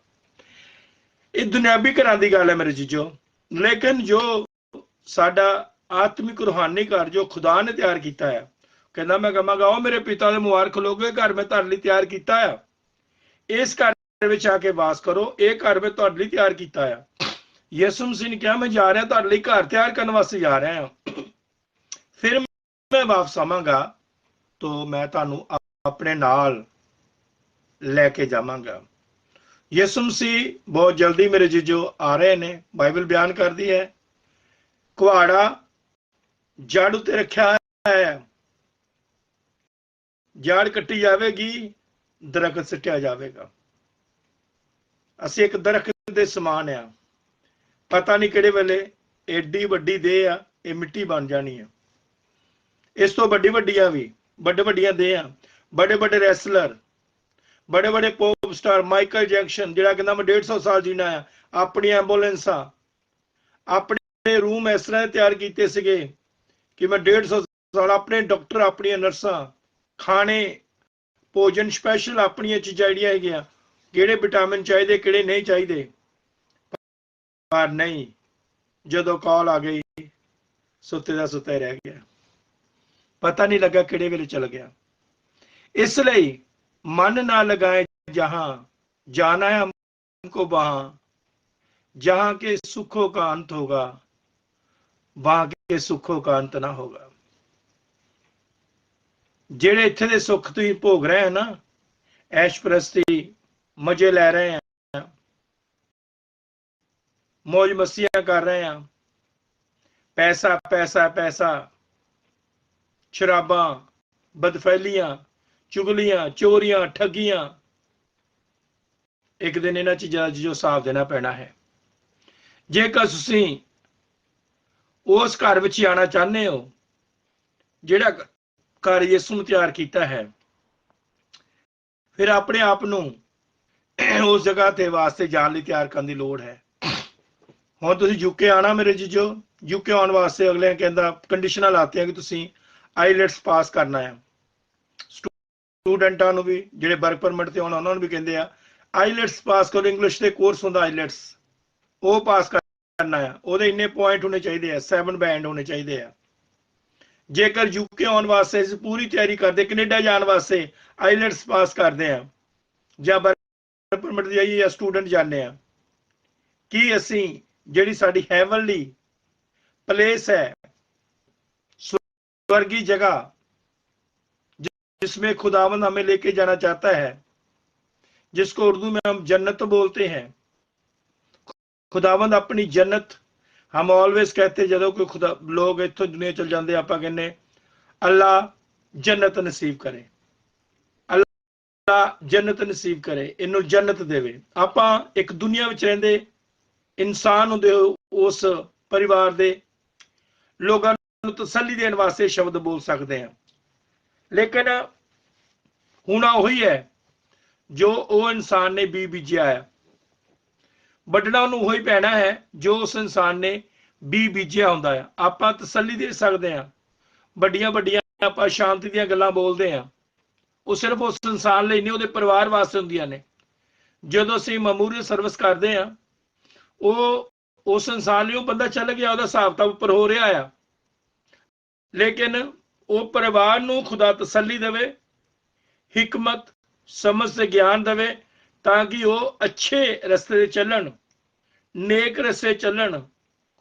ये दुनियावी घरां दी गल है मेरे जीजो, लेकिन जो साडा आत्मिक रूहानी घर जो खुदा ने तैयार किया है, कहना मैं कहांगा ओ मेरे पिता दे मुबारक लोगे, घर मैं तुहाडे लई तैयार किया है, इस घर विच आके वास करो, ये घर मैं तुहाडे लई तैयार किया है। यीशु मसीह ने कहा मैं जा रहा तुहाडे लई घर तैयार करने वास्ते जा रहा हां, फिर मैं वापस आवांगा तो मैं तुहानू अपने नाल लेके जावांगा। यीशु मसीह बहुत जल्दी मेरे जीजो आ रहे ने। बाइबल बयान करती है कुहाड़ा जड़ उत्ते रखा है, जड़ कट्टी जाएगी, दरखत सिटिया जाएगा। असी एक दरखत के समान आ, पता नहीं किहड़े वेले एडी वड्डी देह आ ये मिट्टी बन जानी है। इस तो वड्डी वड्डियां भी बड़े वड्डियां देह आ, बड़े बड़े रैसलर, बड़े बड़े पॉप स्टार, माइकल जैक्सन जिहड़ा कहंदा मैं 150 साल जीना है, अपनी एंबूलेंसा अपने रूम इस तरह तैयार किए सीगे कि मैं 150 साल, अपने डॉक्टर अपनी नर्सा, खाने भोजन स्पैशल अपनी चीज़ां जिहड़ियां हैगियां, किहड़े विटामिन चाहिए किहड़े नहीं चाहिए, पर नहीं, जदों कॉल आ गई सुते दा सुता ही रह गया, पता नहीं लगा किहड़े वेले चल गया। इसलिए मन ना लगाए जहां जाना है हमको वहां, जहां के सुखों का अंत होगा वहां के सुखों का अंत ना होगा। जेड़े इत्थे दे सुख तुसीं भोग रहे हैं ना, ऐश परस्ती मजे ले रहे हैं, मौज मस्तियां कर रहे हैं, पैसा पैसा पैसा, शराबां, बदफैलियां, चुगलियां, चोरियां, ठगियां, एक दिन इन्हां चीज़ां दा जो हिसाब देना पैना है। जेकर तुसीं उस घर विच आना चाहते हो जिहड़ा घर यीशु ने तैयार किया है, फिर अपने आप नूं उस जगह ते वास्ते जाने लई तैयार करने की लोड़ है। हुण तुसीं यूके आना मेरे जीजो, यूके आने वास्ते अगले कहंदा कंडीशनां लातियां कि तुसीं आईलैट्स पास करना है। स्टूडेंटां नूं भी जिहड़े वर्क परमिट ते आउण उन्हां नूं भी कहंदे आ आईलैट्स पास करो, इंग्लिश के कोर्स होंदा आईलैट्स, वो पास करना है, ਉਹਦੇ इन्ने पॉइंट होने चाहिए, 7 बैंड होने चाहिए। जेकर यूके आने वास्ते पूरी तैयारी करते, कनेडा जाने वास्ते आईलैट्स पास करते हैं, या वर्क परमिट जाइए या स्टूडेंट जाने हैं, कि असी ਜਿਹੜੀ ਸਾਡੀ ਹੈਵਨਲੀ प्लेस है, स्वर्गीय जगह जिसमें खुदावंद हमें लेके जाना चाहता है, जिसको उर्दू में हम जन्नत बोलते हैं। खुदावंद अपनी जन्नत, हम ऑलवेज कहते जदों कोई खुदा लोग इत्थों दुनिया चल जाते आप कहने अल्लाह जन्नत नसीब करे, अल्लाह जन्नत नसीब करे, इनू जन्नत देवे। आप एक दुनिया में रहंदे इंसान होंदे उस परिवार दे लोगों को तसल्ली देने वास्ते शब्द बोल सकते हैं, लेकिन होना वही है जो वो इंसान ने बी बीजिया है, ਵੱਢਣਾ ਉਹਨੂੰ वही पैना है जो उस इंसान ने बी बीजिया होंदा है। आप तसल्ली दे सकते हैं, ਵੱਡੀਆਂ ਵੱਡੀਆਂ ਆਪਾਂ शांति ਦੀਆਂ ਗੱਲਾਂ बोलते हैं, वो सिर्फ उस इंसान ਲਈ नहीं, ਉਹਦੇ परिवार वास्ते ਹੁੰਦੀਆਂ ਨੇ। ਜਦੋਂ ਅਸੀਂ ਮੈਮੋਰੀਅਲ ਸਰਵਿਸ ਕਰਦੇ ਹਾਂ, ਉਹ उस इंसान ਲਈ ਉਹ ਬੰਦਾ ਚੱਲ ਗਿਆ, ਉਹਦਾ ਹਿਸਾਬ ਤਾਂ ਉੱਪਰ ਹੋ ਰਿਹਾ ਆ, लेकिन वो परिवार ਨੂੰ खुदा तसल्ली देवे, हिकमत समझ से ज्ञान देवे, ताकि वो अच्छे रस्ते से चलन, नेक रस्ते चलन,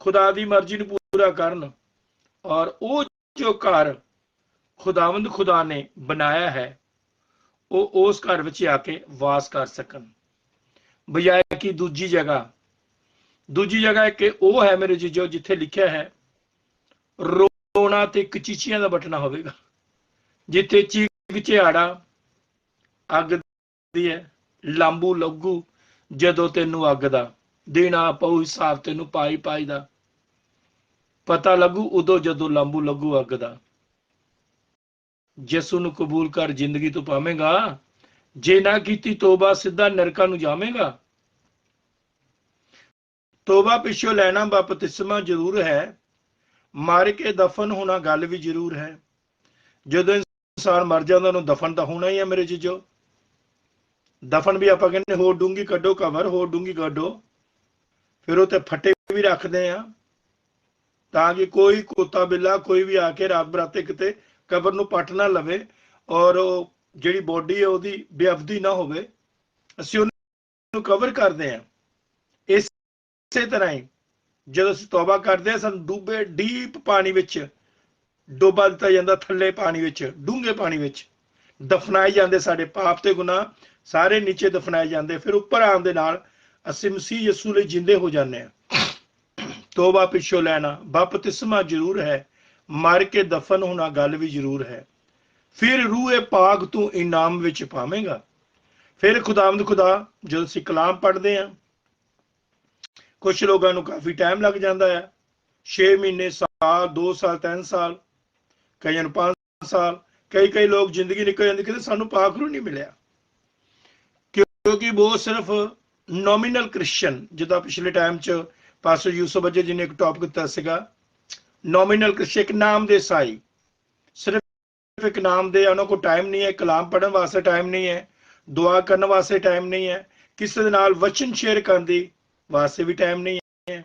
खुदा दी मर्जी ਨੂੰ पूरा करन, और वो जो घर खुदावंद खुदा ने बनाया है वो उस घर विच आके वास कर सकन। बजाय कि दूजी जगह कि वो है मेरे जीजो जिथे लिखा है रोना ते कचीचियां दा बटना होवेगा, जिथे चीख चिहाड़ा अग दी है, लांबू लगू जदों तेनू अग दा देना पऊ, हिसाब तेनू पाई दा पता लगू उदों जदों लांबू लगू अग दा। यसू नू कबूल कर जिंदगी तो पावेगा, जे ना कीती तोबा सीधा नरका नू जावेगा। तोबा पिछों लेना बपतिस्मा जरूर है, मर के दफन होना गल भी जरूर है। जदों इंसान मर जाता उन्होंने दफन तो होना ही है मेरे जीजो। दफन भी आप कहने होर डूंगी कड्डो कवर, होर डूंगी कड्डो, फिर उत्ते फट्टे भी रखते हैं ताकि कोई कुत्ता बिल्ला कोई भी आके रात बराते किते कबर नू पट ना लवे और जिहड़ी बॉडी है उसदी बेअबदी ना होवे, असीं उहनूं कवर करते हैं। इसे तरह ही जदों असीं तौबा करते हैं, सानूं डूबे डीप पानी विच डोबा दिता जांदा, थल्ले पानी विच, डूंगे पानी विच दफनाए जांदे, साडे पाप ते गुनाह सारे नीचे दफनाए जांदे, फिर उपर आउण दे नाल असीं मसीह यसू लई जिंदे हो जाने हैं। तौबा पिछों लैना बपतिस्मा जरूर है, मर के दफन होना गल भी जरूर है, फिर रूहे पाक तू इनाम विच पावेगा। फिर खुदावंद खुदा जदों असीं कलाम पढ़ते हैं, कुछ लोगों को काफ़ी टाइम लग जाता है, 6 महीने, साल, 2 साल, 3 साल, कई 5 साल, कई लोग जिंदगी निकल जाती, कहते सानू पाक रूह नहीं मिले, क्योंकि वो सिर्फ नॉमिनल क्रिश्चन, जिदा पिछले टाइम च पास्टर यूसुफ अजय जी ने एक टॉपिक दिता सीगा, नॉमिनल क्रिश्चियन, एक नाम दे ईसाई, सिर्फ एक नाम दे, उन्होंने को टाइम नहीं है, कलाम पढ़ने वास्ते टाइम नहीं है, दुआ करने वास्ते टाइम नहीं है, किसी दे नाल वचन शेयर करने वास्ते भी टाइम नहीं है।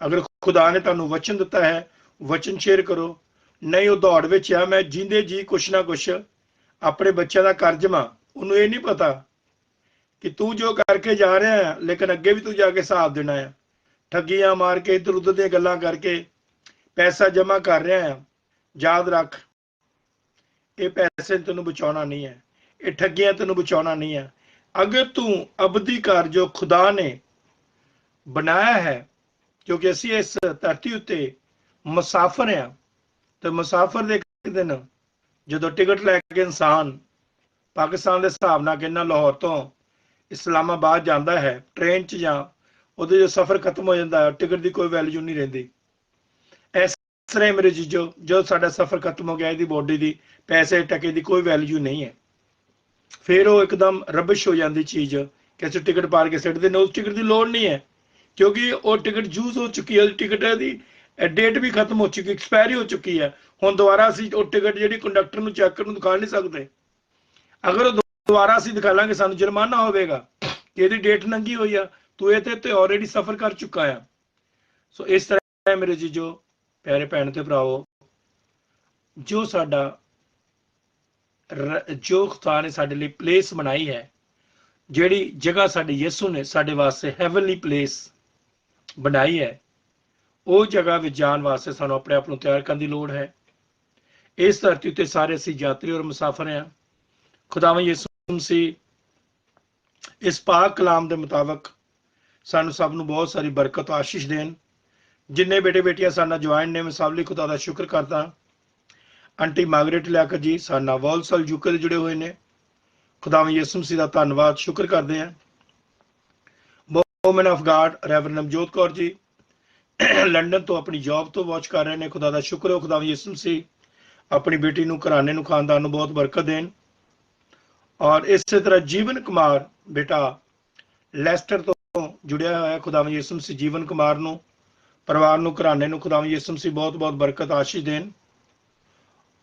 अगर खुदा ने तुहानू वचन दिता है, वचन शेयर करो, नहीं वो दौड़ विच आ, मैं जींदे जी कुछ ना कुछ अपने बच्चों का कर जावां, उन्होंने ये नहीं पता कि तू जो करके जा रहा है, लेकिन अगे भी तू जाके हिसाब देना है। ठगियां मार के इधर उधर दी गल्लां करके पैसा जमा कर रहा है, याद रख ये पैसे तेन बचाना नहीं है, ये ठगियां तेन बचाना नहीं है। अगर तू अबदी घर जो खुदा ने बनाया है, क्योंकि असी इस धरती उत्ते मुसाफर हैं, तो मुसाफर दे एक दिन जो टिकट लैके इंसान पाकिस्तान के हिसाब नाल कहना लाहौर तो इस्लामाबाद जाता है ट्रेन च, जां ਉਹਦੇ जो सफर खत्म हो जाता है, टिकट की कोई वैल्यू नहीं रहिंदी। इस तरह मेरे जीजो जो साडा सफर खत्म हो गया, इसकी बॉडी की पैसे टके की कोई वैल्यू नहीं है, फिर वो एकदम रबिश हो जाती चीज़ कि असं टिकट पार के सट दें, उस टिकट की लोड़ नहीं है, क्योंकि वो टिकट यूज हो चुकी है, टिकट की डेट भी खत्म हो चुकी, एक्सपायरी हो चुकी है। हुण दोबारा असीं वो टिकट जी कंडक्टर नूं चैकर नूं दिखा नहीं सकते, अगर दोबारा असीं दिखा लांगे सानूं जुर्माना होवेगा कि इहदी डेट लंघी हुई है, तू ये तो ऑलरेडी सफर कर चुका है। सो इस तरह मेरे जीजो प्यारे भैन ते भराओ, जो साडा जो खुदा ने साडे लिए प्लेस बनाई है, ਜਿਹੜੀ ਜਗ੍ਹਾ ਸਾਡੇ ਯਿਸੂ ਨੇ ਸਾਡੇ ਵਾਸਤੇ ਹੈਵਨਲੀ ਪਲੇਸ ਬਣਾਈ ਹੈ, ਉਹ ਜਗ੍ਹਾ ਵਿੱਚ ਜਾਣ ਵਾਸਤੇ ਸਾਨੂੰ ਆਪਣੇ ਆਪ ਨੂੰ ਤਿਆਰ ਕਰਨ ਦੀ ਲੋੜ ਹੈ। ਇਸ ਧਰਤੀ ਉੱਤੇ ਸਾਰੇ ਅਸੀਂ ਯਾਤਰੀ ਔਰ ਮੁਸਾਫਰ ਹਾਂ। ਖੁਦਾਵੰਦ ਯਿਸੂ ਮਸੀਹ ਇਸ ਪਾਕ ਕਲਾਮ ਦੇ ਮੁਤਾਬਕ ਸਾਨੂੰ ਸਭ ਨੂੰ ਬਹੁਤ ਸਾਰੀ ਬਰਕਤ ਆਸ਼ੀਸ਼ ਦੇਣ। ਜਿੰਨੇ ਬੇਟੇ ਬੇਟੀਆਂ ਸਾਡੇ ਨਾਲ ਜੁਆਇਨ ਨੇ, ਮੈਂ ਸਭ ਲਈ ਖੁਦਾ ਦਾ ਸ਼ੁਕਰ ਕਰਦਾ। ਆਂਟੀ ਮਾਰਗਰੇਟ ਲਿਆਕਤ ਜੀ ਸਾਡੇ ਨਾਲ ਵਾਲਸਲ ਯੂਕੇ ਦੇ ਜੁੜੇ ਹੋਏ ਨੇ, ਖੁਦਾਵੰਦ ਯਿਸੂ ਮਸੀਹ ਦਾ ਧੰਨਵਾਦ ਸ਼ੁਕਰ ਕਰਦੇ ਹਾਂ। Woman of guard reverend Navjot Kaur ji London ਤੋਂ ਆਪਣੀ ਜੌਬ ਤੋਂ ਵਾਚ ਕਰ ਰਹੇ ਨੇ, ਖੁਦਾ ਦਾ ਸ਼ੁਕਰ ਹੋ। ਖੁਦਾਵੰਦ ਯਿਸੂ ਮਸੀਹ ਆਪਣੀ ਬੇਟੀ ਨੂੰ, ਘਰਾਣੇ ਨੂੰ, ਖਾਨਦਾਨ ਨੂੰ ਬਹੁਤ ਬਰਕਤ ਦੇਣ। ਔਰ ਇਸੇ ਤਰ੍ਹਾਂ ਜੀਵਨ ਕੁਮਾਰ ਬੇਟਾ ਲੈਸਟਰ ਤੋਂ ਜੁੜਿਆ ਹੋਇਆ, ਖੁਦਾਵੰਦ ਯਿਸੂ ਮਸੀਹ ਜੀਵਨ ਕੁਮਾਰ ਨੂੰ, ਪਰਿਵਾਰ ਨੂੰ, ਘਰਾਣੇ ਨੂੰ ਖੁਦਾਵੰਦ ਯਿਸੂ मसीह बहुत बहुत बरकत आशीष देन।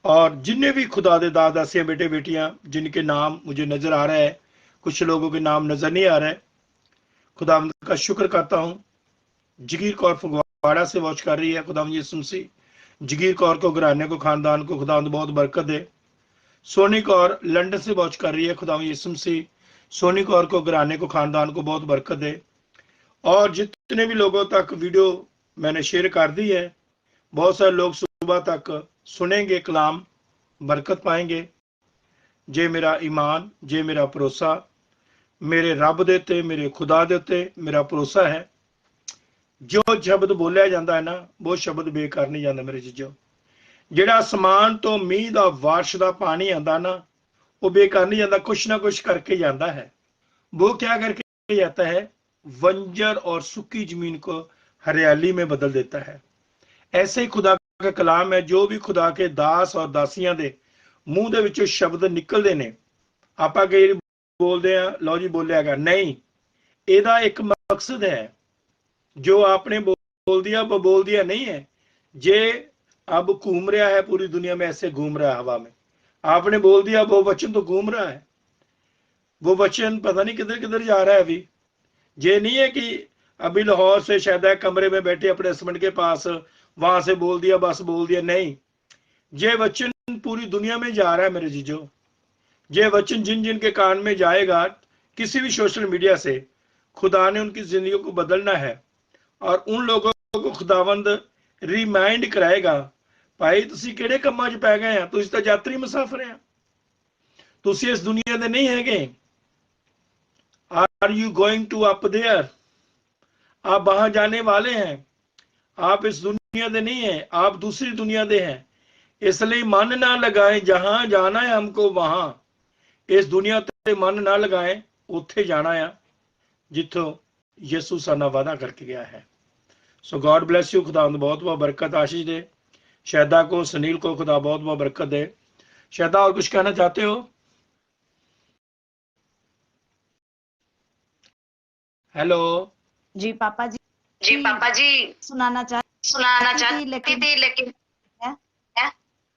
और जिन्ने भी खुदा दे दासियां बेटे बेटियां जिनके नाम मुझे नजर आ रहा है, कुछ लोगों के नाम नजर नहीं आ रहे, खुदावंद का शुक्र करता हूँ। जगीर कौर फगवाड़ा से वॉच कर रही है, खुदावंद यीशु मसीह जगीर कौर को, घराने को, खानदान को खुदावंद बहुत बरकत दे। सोनी कौर लंदन से वॉच कर रही है, खुदावंद यीशु मसीह सोनी कौर को, घराने को, खानदान को बहुत बरकत दे। और जितने भी लोगों तक वीडियो मैंने शेयर कर दी है, बहुत सारे लोग सुबह तक सुनेंगे कलाम, बरकत पाएंगे। जे मेरा ईमान, जे मेरा भरोसा मेरे रब दे ते, मेरे खुदा दे ते मेरा भरोसा है। जो शब्द बोलिया जाता है ना, वो शब्द बेकार नहीं जाता मेरे जीजो। जेड़ा आसमान तो मीह दा बारिश दा पानी आंदा ना, वो बेकार नहीं जाता, कुछ ना कुछ करके जाता है। वो क्या करके जाता है? बंजर और सूखी जमीन को हरियाली में बदल देता है। ऐसे ही खुदा का कलाम है, जो भी खुदा के दास और दासियां दे मूंह दे विचों शब्द निकलते ने, आपां कई बोलते हैं लो जी बोलिया गया नहीं, एदा एक मकसद है। जो आपने बोल दिया वो बोल दिया नहीं है। जे अब घूम रहा है पूरी दुनिया में, ऐसे घूम रहा है हवा में, आपने बोल दिया वो वचन तो घूम रहा है, वो वचन पता नहीं किधर किधर जा रहा है। अभी ये नहीं है कि अभी लाहौर से शायद कमरे में बैठे अपने हस्बैंड के पास, वहां से बोल दिया बस बोल दिया, नहीं। ये वचन पूरी दुनिया में जा रहा है मेरे जीजो। ये वचन जिन जिन के कान में जाएगा, किसी भी सोशल मीडिया से खुदा ने उनकी जिंदगी को बदलना है। और उन लोगों को खुदावंद रिमाइंड कराएगा, भाई तुसी केड़े कम्मां च पै गए हैं, तुसी तो यात्री मुसाफिर हैं, तुसी इस दुनिया दे नहीं हैगे। Are you going to up there? आप वहां जाने वाले हैं, आप इस दुनिया दे नहीं है, आप दूसरी दुनिया दे हैं। इसलिए मन ना लगाएं, जहां जाना है हमको वहां, इस दुनिया ते मन ना लगाएं, उत्थे जाना है जिथों यीशु साना वादा करके गया है। सो गॉड ब्लेस यू। खुदा बहुत बहुत बरकत आशीष दे। शैदा को, सुनील को खुदा बहुत बहुत बरकत दे। शैदा और कुछ कहना चाहते हो? हेलो जी पापा जी, पापा जी सुनाना चाहती थी लेकिन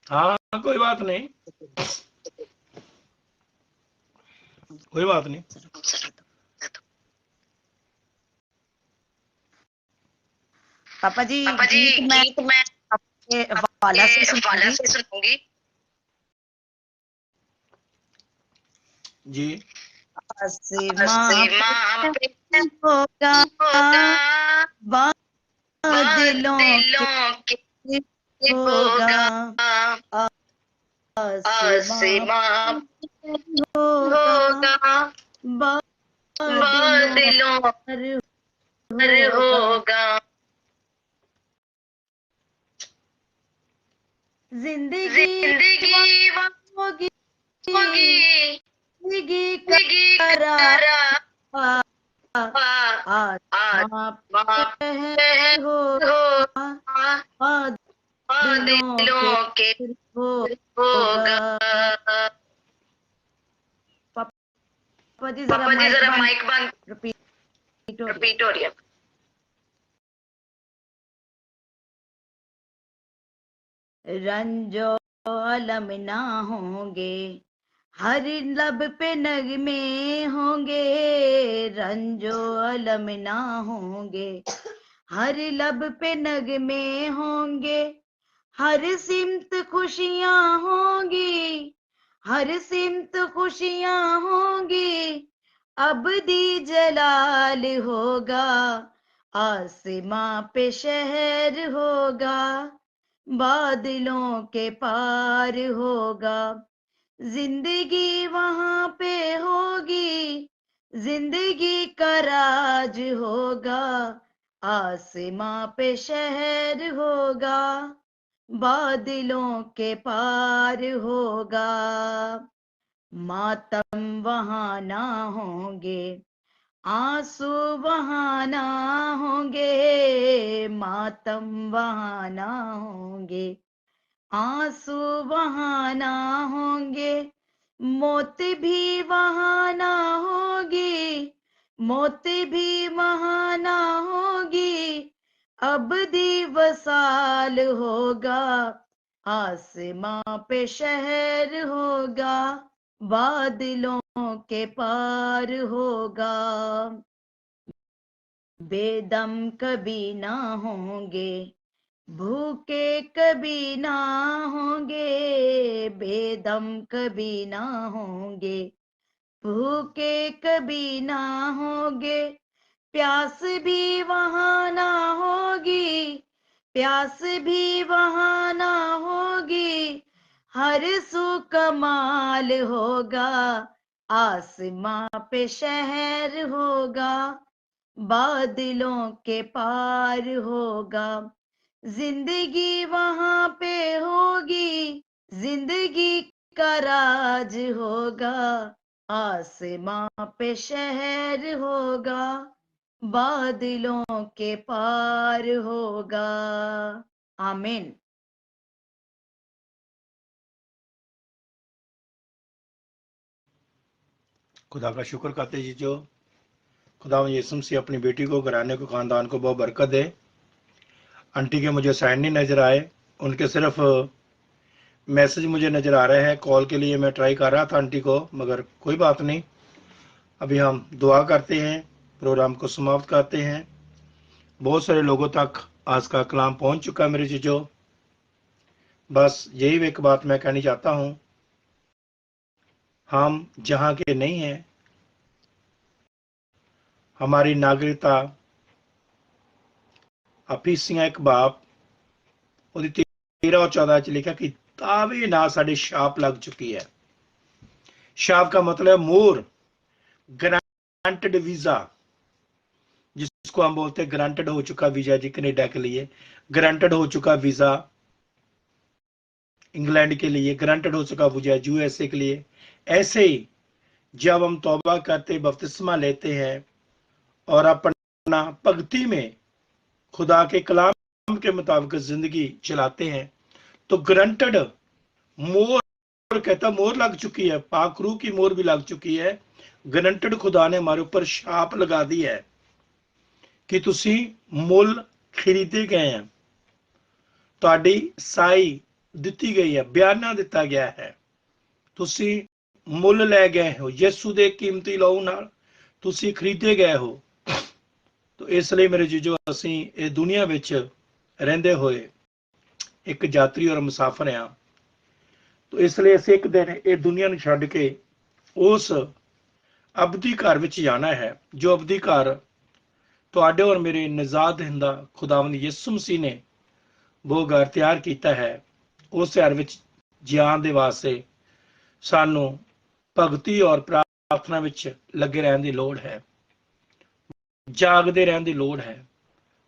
हाँ कोई बात नहीं, कोई बात नहीं। पापा जी गीत मैं आपके वाला से सुनूंगी जी। आसमां पे होगा बादलों के होगा, आसमां पे होगा बादलों पर होगा। जिंदगी होगी बादलों के होगा। पापा जी जरा माइक बंद, रिपीट हो रही है। रंजो अलम ना होंगे, हर लब पे नगमे होंगे। रंजो अलम ना होंगे, हर लब पे नगमे होंगे। हर सिमत खुशियां होंगी, हर सिमत खुशियां होंगी। अबदी जलाल होगा, आसमां पे शहर होगा, बादलों के पार होगा, जिंदगी वहां पे होगी, जिंदगी का राज होगा, आसमां पे शहर होगा, बादलों के पार होगा, मातम वहां ना होंगे, आंसू वहां ना होंगे, मातम वहां ना होंगे, आंसू वहां ना होंगे, मौत भी वहां ना होगी, मौत भी वहां ना होगी, अबदी वसाल होगा, आसमां पे शहर होगा, बादलों के पार होगा, बेदम कभी ना होंगे, भूखे कभी ना होंगे, बेदम कभी ना होंगे, भूखे कभी ना होंगे, प्यास भी वहां ना होगी, प्यास भी वहां ना होगी, हर सू कमाल होगा, आसमां पे शहर होगा, बादलों के पार होगा, जिंदगी वहां पे होगी, जिंदगी का राज होगा, आसमां पे शहर होगा, बादलों के पार होगा। आमीन। खुदा का शुक्र करते जी जो खुदा यीशु मसीह अपनी बेटी को, घराने को, खानदान को बहुत बरकत दे। आंटी के मुझे साइन नहीं नजर आए, उनके सिर्फ मैसेज मुझे नजर आ रहे हैं। कॉल के लिए मैं ट्राई कर रहा था आंटी को, मगर कोई बात नहीं। अभी हम दुआ करते हैं, प्रोग्राम को समाप्त करते हैं। बहुत सारे लोगों तक आज का कलाम पहुंच चुका है मेरे चीजों। बस यही एक बात मैं कहनी चाहता हूं, हम जहां के नहीं हैं, हमारी नागरिकता अफीसियां एक बाप 13 और 14 च लिखा कि तावे ना साड़ी छाप लग चुकी है। छाप का मतलब मोर, ग्रांटेड वीजा, जिसको हम बोलते हैं ग्रांटेड हो चुका वीजा जी, कनाडा के लिए ग्रांटेड हो चुका वीजा, इंग्लैंड के लिए ग्रांटेड हो चुका वीजा, यूएसए के लिए। ऐसे ही जब हम तौबा करते, बपतिस्मा लेते हैं और अपना भक्ति में खुदा के कलाम के मुताबिक जिंदगी चलाते हैं, तो ग्रांटेड मोर कहता, मोर लग चुकी है, पाक रूह की मोर भी लग चुकी है। ग्रांटेड खुदा ने हमारे ऊपर छाप लगा दी है कि तुसी मुल खरीदे गए हैं, ਤੁਹਾਡੀ ਸਾਈ ਦਿੱਤੀ ਗਈ ਹੈ, ਬਿਆਨਾ ਦਿੱਤਾ ਗਿਆ ਹੈ, ਤੁਸੀਂ ਮੁੱਲ ਲੈ ਗਏ ਹੋ, ਯਿਸੂ ਦੇ ਕੀਮਤੀ ਲਹੂ ਨਾਲ ਤੁਸੀਂ ਖਰੀਦੇ ਗਏ ਹੋ। तो इस लिए मेरे जीजो, ਅਸੀਂ ਇਹ ਦੁਨੀਆ ਵਿੱਚ ਰਹਿੰਦੇ ਹੋਏ ਇੱਕ ਯਾਤਰੀ ਔਰ ਮੁਸਾਫਰ ਹਾਂ। तो इसलिए ਅਸੀਂ ਇੱਕ ਦਿਨ ਇਹ ਦੁਨੀਆ ਨੂੰ ਛੱਡ ਕੇ ਉਸ ਅਬਦੀ ਘਰ ਵਿੱਚ ਜਾਣਾ ਹੈ, ਜੋ ਅਬਦੀ ਘਰ ਤੁਹਾਡੇ ਔਰ ਮੇਰੇ ਨਿਜਾਤ ਹਿੰਦਾ ਖੁਦਾਵੰਦ ਯਿਸੂ ਮਸੀਹ ਨੇ वो घर तैयार किया है। उस घर ਵਿੱਚ ਜਾਣ ਦੇ ਵਾਸਤੇ ਸਾਨੂੰ ਭਗਤੀ ਔਰ ਪ੍ਰਾਰਥਨਾ ਵਿੱਚ ਲੱਗੇ ਰਹਿਣ ਦੀ ਲੋੜ ਹੈ, ਜਾਗਦੇ ਰਹਿਣ ਦੀ ਲੋੜ ਹੈ।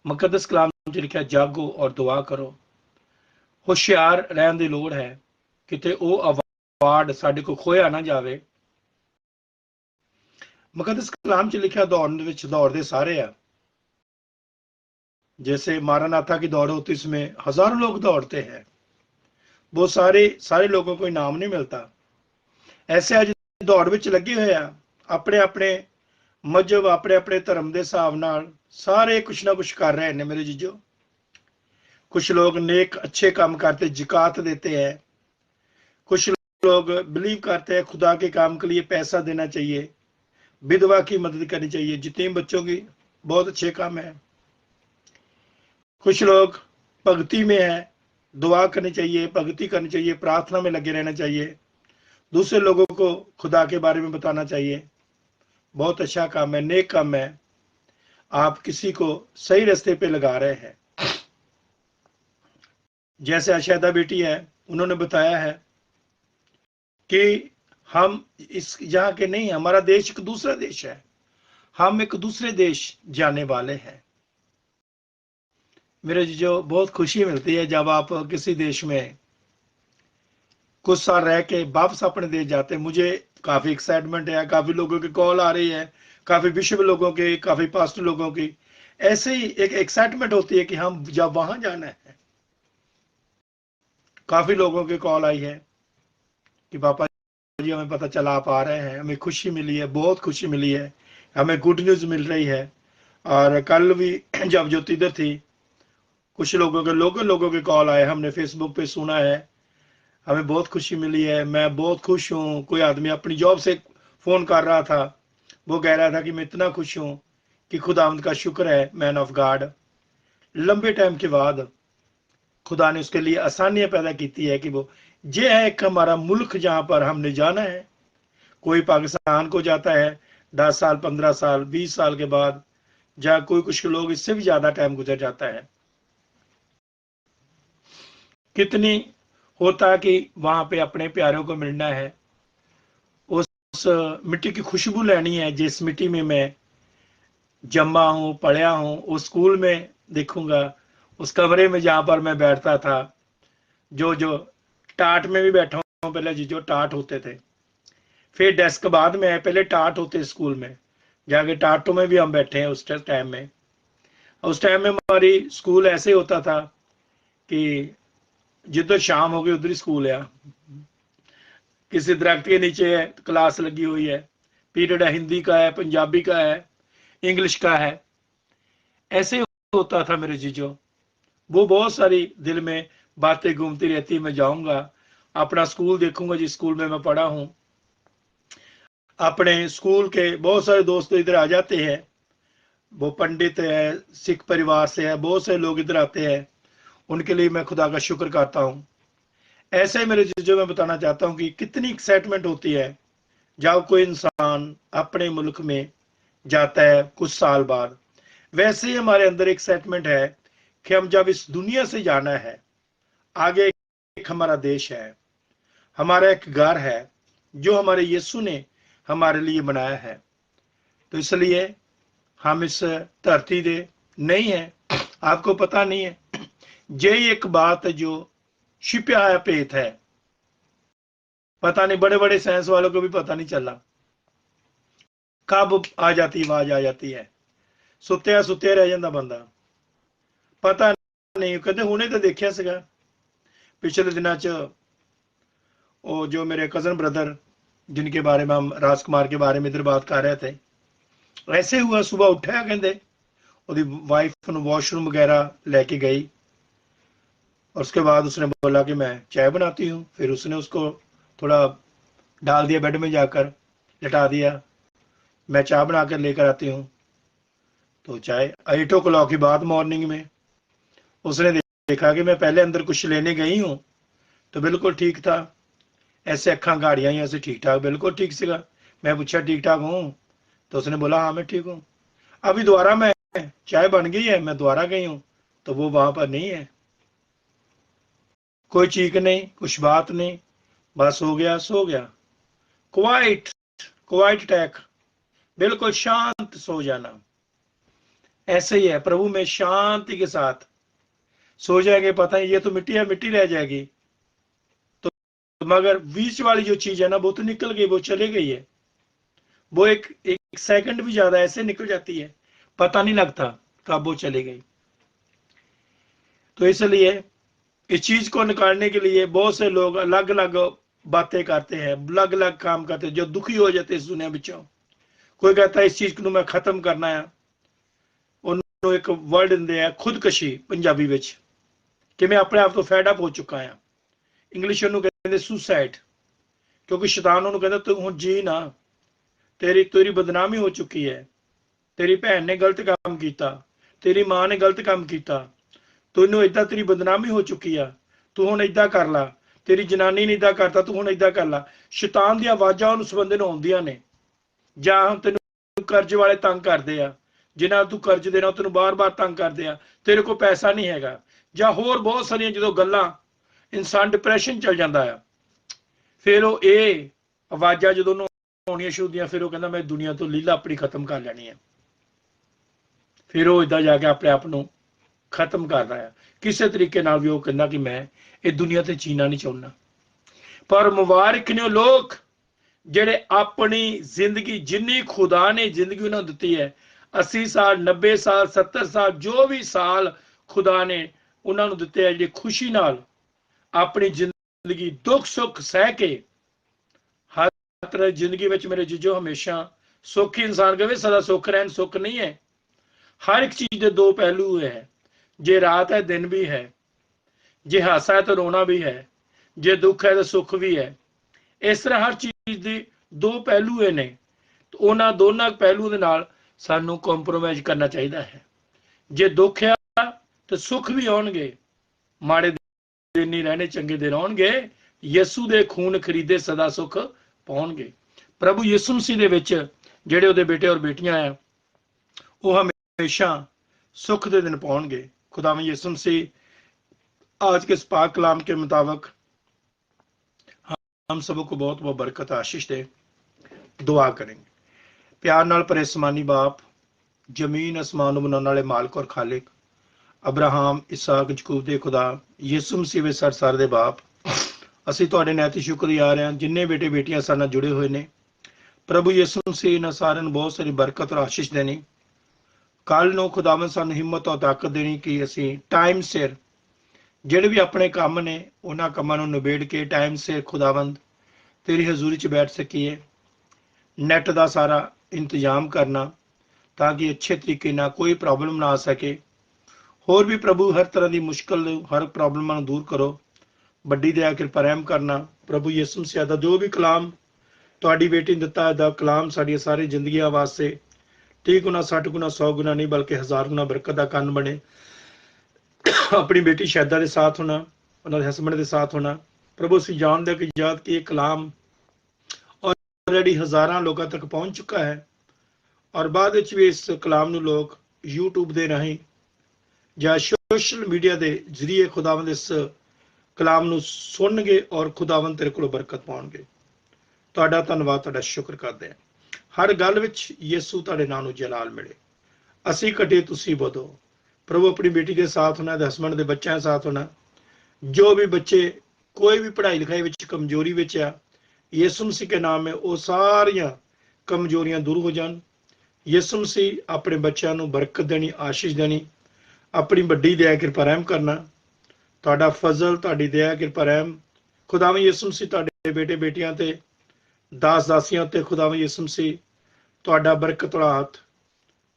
ਮੁਕੱਦਸ ਕਲਾਮ ਵਿੱਚ ਲਿਖਿਆ, ਜਾਗੋ ਔਰ ਦੁਆ ਕਰੋ। ਹੁਸ਼ਿਆਰ ਰਹਿਣ ਦੀ ਲੋੜ ਹੈ, ਕਿਤੇ ਉਹ ਅਵਾਰਡ ਸਾਡੇ ਕੋਲ ਖੋਇਆ ਨਾ ਜਾਵੇ। ਮੁਕੱਦਸ ਕਲਾਮ 'ਚ ਲਿਖਿਆ, ਦੌੜਨ ਵਿੱਚ ਦੌੜਦੇ ਸਾਰੇ ਆ। जैसे मारानाथा की दौड़ होती, इसमें हजारों लोग दौड़ते हैं, वो सारे लोगों को इनाम नहीं मिलता। ऐसे आज दौड़ विच लगे हुए हैं, अपने अपने मजहब, अपने अपने धर्म के हिसाब नाल सारे कुछ ना कुछ कर रहे हैं मेरे जीजो। कुछ लोग नेक अच्छे काम करते, ज़कात देते हैं। कुछ लोग बिलीव करते हैं खुदा के काम के लिए पैसा देना चाहिए, विधवा की मदद करनी चाहिए, यतीम बच्चों की बहुत अच्छे काम है। कुछ लोग भक्ति में है, दुआ करनी चाहिए, भक्ति करनी चाहिए, प्रार्थना में लगे रहना चाहिए, दूसरे लोगों को खुदा के बारे में बताना चाहिए। बहुत अच्छा काम है, नेक काम है। आप किसी को सही रास्ते पे लगा रहे हैं। जैसे आशादा बेटी है, उन्होंने बताया है कि हम इस यहाँ के नहीं, हमारा देश एक दूसरा देश है, हम एक दूसरे देश जाने वाले हैं। मेरे जो बहुत खुशी मिलती है जब आप किसी देश में कुछ साल रह के वापस अपने देश जाते हैं। मुझे काफी एक्साइटमेंट है, काफी लोगों की कॉल आ रही है, काफी विश्व लोगों की, काफी पास्ट लोगों की। ऐसे ही एक एक्साइटमेंट होती है कि हम जब वहां जाना है। काफी लोगों की कॉल आई है कि पापा जी हमें पता चला आप आ रहे हैं, हमें खुशी मिली है, बहुत खुशी मिली है, हमें गुड न्यूज मिल रही है। और कल भी जब ज्योति इधर थी, कुछ लोगों के कॉल आए, हमने फेसबुक पे सुना है, हमें बहुत खुशी मिली है, मैं बहुत खुश हूँ। कोई आदमी अपनी जॉब से फोन कर रहा था, वो कह रहा था कि मैं इतना खुश हूँ कि खुदावंद का शुक्र है, मैन ऑफ गॉड, लंबे टाइम के बाद खुदा ने उसके लिए आसानियां पैदा की है कि वो ये है एक हमारा मुल्क जहां पर हमने जाना है। कोई पाकिस्तान को जाता है 10 साल, 15 साल, 20 साल के बाद, जहां कोई कुछ लोग इससे भी ज्यादा टाइम गुजर जाता है। कितनी होता कि वहां पे अपने प्यारों को मिलना है, उस मिट्टी की खुशबू लेनी है जिस मिट्टी में मैं जन्मा हूं, पढ़ा हूं। उस स्कूल में देखूंगा, उस कमरे में जहां पर मैं बैठता था, जो टाट में भी बैठा हूं, पहले जो टाट होते थे, फिर डेस्क बाद में है, पहले टाट होते स्कूल में, जाके टाटों में भी हम बैठे हैं उस टाइम में। उस टाइम में हमारी स्कूल ऐसे होता था कि जिधर शाम हो गई उधर ही स्कूल है, किसी दरख्त के नीचे है, क्लास लगी हुई है, पीरियड है, हिंदी का है, पंजाबी का है, इंग्लिश का है। ऐसे होता था मेरे जीजो। वो बहुत सारी दिल में बातें घूमती रहती, मैं जाऊंगा अपना स्कूल देखूंगा जिस स्कूल में मैं पढ़ा हूं। अपने स्कूल के बहुत सारे दोस्त इधर आ जाते हैं, वो पंडित है, सिख परिवार से है, बहुत से लोग इधर आते हैं, उनके लिए मैं खुदा का शुक्र करता हूं। ऐसे मेरे जीजो मैं बताना चाहता हूं कि कितनी एक्साइटमेंट होती है जब कोई इंसान अपने मुल्क में जाता है कुछ साल बाद। वैसे ही हमारे अंदर एक्साइटमेंट है कि हम जब इस दुनिया से जाना है, आगे एक हमारा देश है, हमारा एक घर है जो हमारे यीशु ने हमारे लिए बनाया है। तो इसलिए हम इस धरती दे नहीं है, आपको पता नहीं है, यही एक बात जो छिपा पेत है, पता नहीं, बड़े बड़े साइंस वालों को भी पता नहीं चला कब आ जाती आवाज आ जाती है, सुत्या रह जाता बंदा, पता नहीं। कहते हुने तो देखिया सीगा पिछले दिनों च, वो जो मेरे कजन ब्रदर जिनके बारे में हम राजकुमार के बारे में इधर बात कर रहे थे, ऐसे हुआ सुबह उठा, कहते ਉਹਦੀ वाइफ वॉशरूम वगैरह लेके गई और उसके बाद उसने बोला कि मैं चाय बनाती हूँ। फिर उसने उसको थोड़ा डाल दिया, बेड में जाकर लिटा दिया, मैं चाय बना कर लेकर आती हूँ। तो चाय 8 o'clock की बात मॉर्निंग में उसने देखा कि मैं पहले अंदर कुछ लेने गई हूँ तो बिल्कुल ठीक था, ऐसे अखा गाड़ियां ही ऐसे ठीक ठाक, बिल्कुल ठीक सीगा। मैं पूछा ठीक ठाक हूँ, तो उसने बोला हाँ मैं ठीक हूँ। अभी दोबारा मैं चाय बन गई है, मैं दोबारा गई हूँ तो वो वहां पर नहीं है, कोई चीख नहीं, कुछ बात नहीं, बस हो गया, सो गया। क्वाइट अटैक, बिल्कुल शांत सो जाना। ऐसे ही है, प्रभु में शांति के साथ सो जाएंगे, पता है ये तो मिट्टी है, मिट्टी रह जाएगी, तो मगर बीच वाली जो चीज है ना वो तो निकल गई, वो चली गई है, वो एक सेकंड भी ज्यादा ऐसे निकल जाती है, पता नहीं लगता कब वो चली गई। तो इसलिए इस चीज को निकालने के लिए बहुत से लोग अलग अलग बातें करते हैं, अलग अलग काम करते हैं, जो दुखी हो जाते हैं इस दुनिया बिचों। कोई कहता है इस चीज को मैं खत्म करना है, उन्होंने एक वर्ड दिंदे है खुदकशी पंजाबी विच, कि मैं अपने आप तो फैड अप हो चुका हाँ। इंग्लिश ਉਹਨੂੰ ਕਹਿੰਦੇ सुसाइड, क्योंकि शैतान ਉਹਨੂੰ ਕਹਿੰਦਾ तू ਹੁਣ जी ना, तेरी बदनामी हो चुकी है, तेरी भैन ने गलत काम किया, तेरी मां ने गलत काम किया, तैनू इदा तेरी बदनामी हो चुकी है, तू हुण इदा कर ला, तेरी जनानी ने इदा करता, तू हुण इदा कर ला। शैतान दी आवाज़ां उस बंदे नूं आउंदियां ने, जां तैनू कर्ज वाले तंग करते आ, जिन्हां तू कर्ज देना तेन बार बार तंग करते आ, तेरे को पैसा नहीं हैगा, जां होर बहुत सारियां जो गल्लां, इंसान डिप्रैशन चल जाता है। फिर वो ये आवाज़ां जो आउणियां शुरू होंदियां, फिर वो कहंदा मैं दुनिया तो लीला अपनी खत्म कर लैनी है। फिर वो इदां जाके अपने आप को खत्म करदा है किसी तरीके नाल भी। वो कहंदा कि मैं ये दुनिया ते जीना नहीं चाहुंदा। पर मुबारक ने लोग ਜਿਹੜੇ अपनी जिंदगी जिन्नी खुदा ने जिंदगी उन्होंने दिती है, 80 साल 90 साल 70 साल जो भी साल खुदा ने उन्होंने दिते है, जी खुशी नाल अपनी जिंदगी दुख सुख सह के, हर तरह जिंदगी में मेरे जीजो हमेशा सुख ही, इंसान कहे सदा सुख रहन, सुख नहीं है। हर एक चीज के दो पहलू है, जे रात है दिन भी है, जे हासा है तो रोना भी है, जे दुख है तो सुख भी है। इस तरह हर चीज के दो पहलू ने, तो उन्होंने दोनों पहलू के नाल सानू कॉम्प्रोमाइज करना चाहिए है। जे दुख है तो सुख भी आउणगे, माड़े दिन नहीं रहने, चंगे दिन आउणगे, यसू दे खून खरीदे सदा सुख पाउणगे। प्रभु यीशु मसीह दे विच जिहड़े उहदे बेटे और बेटियां हैं, वो हमेशा सुख दे दिन पाउणगे। खुदावंद यीशु मसीह आज के इस पाक कलाम के मुताबिक हम सबको बहुत बहुत बरकत आशीष दे। दुआ करेंगे। प्यार नाल भरे आसमानी बाप, जमीन आसमान बनाने वाले मालिक और खालिक, अब्राहम इसहाक याकूब दे खुदा, यीशु मसीह वे सरसार दे बाप, ਅਸੀਂ ਤੁਹਾਡੇ ਨੈਤੀ ਸ਼ੁਕਰਗੁਜ਼ਾਰ ਹਾਂ ਜਿੰਨੇ बेटे बेटियां ਸਾਡੇ ਨਾਲ जुड़े हुए ने। प्रभु यीशु मसीह इन्हां सारिਆਂ ਨੂੰ बहुत सारी बरकत और आशीष देनी। ਕੱਲ ਨੂੰ खुदावंद ਸਾਨੂੰ हिम्मत और ताकत देनी कि ਅਸੀਂ टाइम सिर ਜਿਹੜੇ भी अपने काम ने उन्हां ਕੰਮਾਂ ਨੂੰ ਨਿਬੇੜ ਕੇ टाइम सिर खुदावंद तेरी हजूरी च बैठ सकीए। नैट का सारा इंतजाम करना ताकि अच्छे तरीके ना कोई प्रॉब्लम ना आ सके। होर भी प्रभु हर तरह की मुश्किल हर प्रॉब्लम दूर करो। बड़ी दया कृपा रहम करना। प्रभु यीशु मसीह दा जो भी कलाम तुहाडी बेटी ने दिता है, कलाम साड़ी सारी जिंदगियां वास्ते 30 गुना 60 गुना 100 गुना नहीं बल्कि 1000 गुना बरकत का कान बने। अपनी बेटी शैदा के साथ होना, उन्होंने हसबैंड के साथ होना। प्रभु असीं जानदे कि याद कि ये कलाम ऑलरेडी हज़ारां लोगों तक पहुंच चुका है और बाद विच भी इस कलाम नूं लोग यूट्यूब दे राहीं जां सोशल मीडिया के जरिए खुदावंद इस कलाम नूं सुनणगे और खुदावंद तेरे कोलों बरकत पाउणगे। तुहाडा धन्नवाद, तुहाडा शुक्र करदे हां। हर गल विच यीशु तुहाडे नाम नूं जलाल मिले। असीं घटे तुसीं वधो। प्रभु अपनी बेटी के साथ होना, हसबैंड के बच्चों के साथ होना। जो भी बच्चे कोई भी पढ़ाई लिखाई विच कमजोरी विच आ, यीशु मसीह के नाम में वो सारियां कमजोरियां दूर हो जान। यीशु मसीह अपने बच्चों को बरकत देनी, आशीष देनी, अपनी बड़ी दया कृपा रहम करना। तुहाडा फजल, तुहाडी दया कृपा रहम खुदावंद यीशु मसीह तुहाडे बेटे बेटियां ते दास दासियां ते खुदावंद यीशु मसीह तुहाडा बरकत वाला हाथ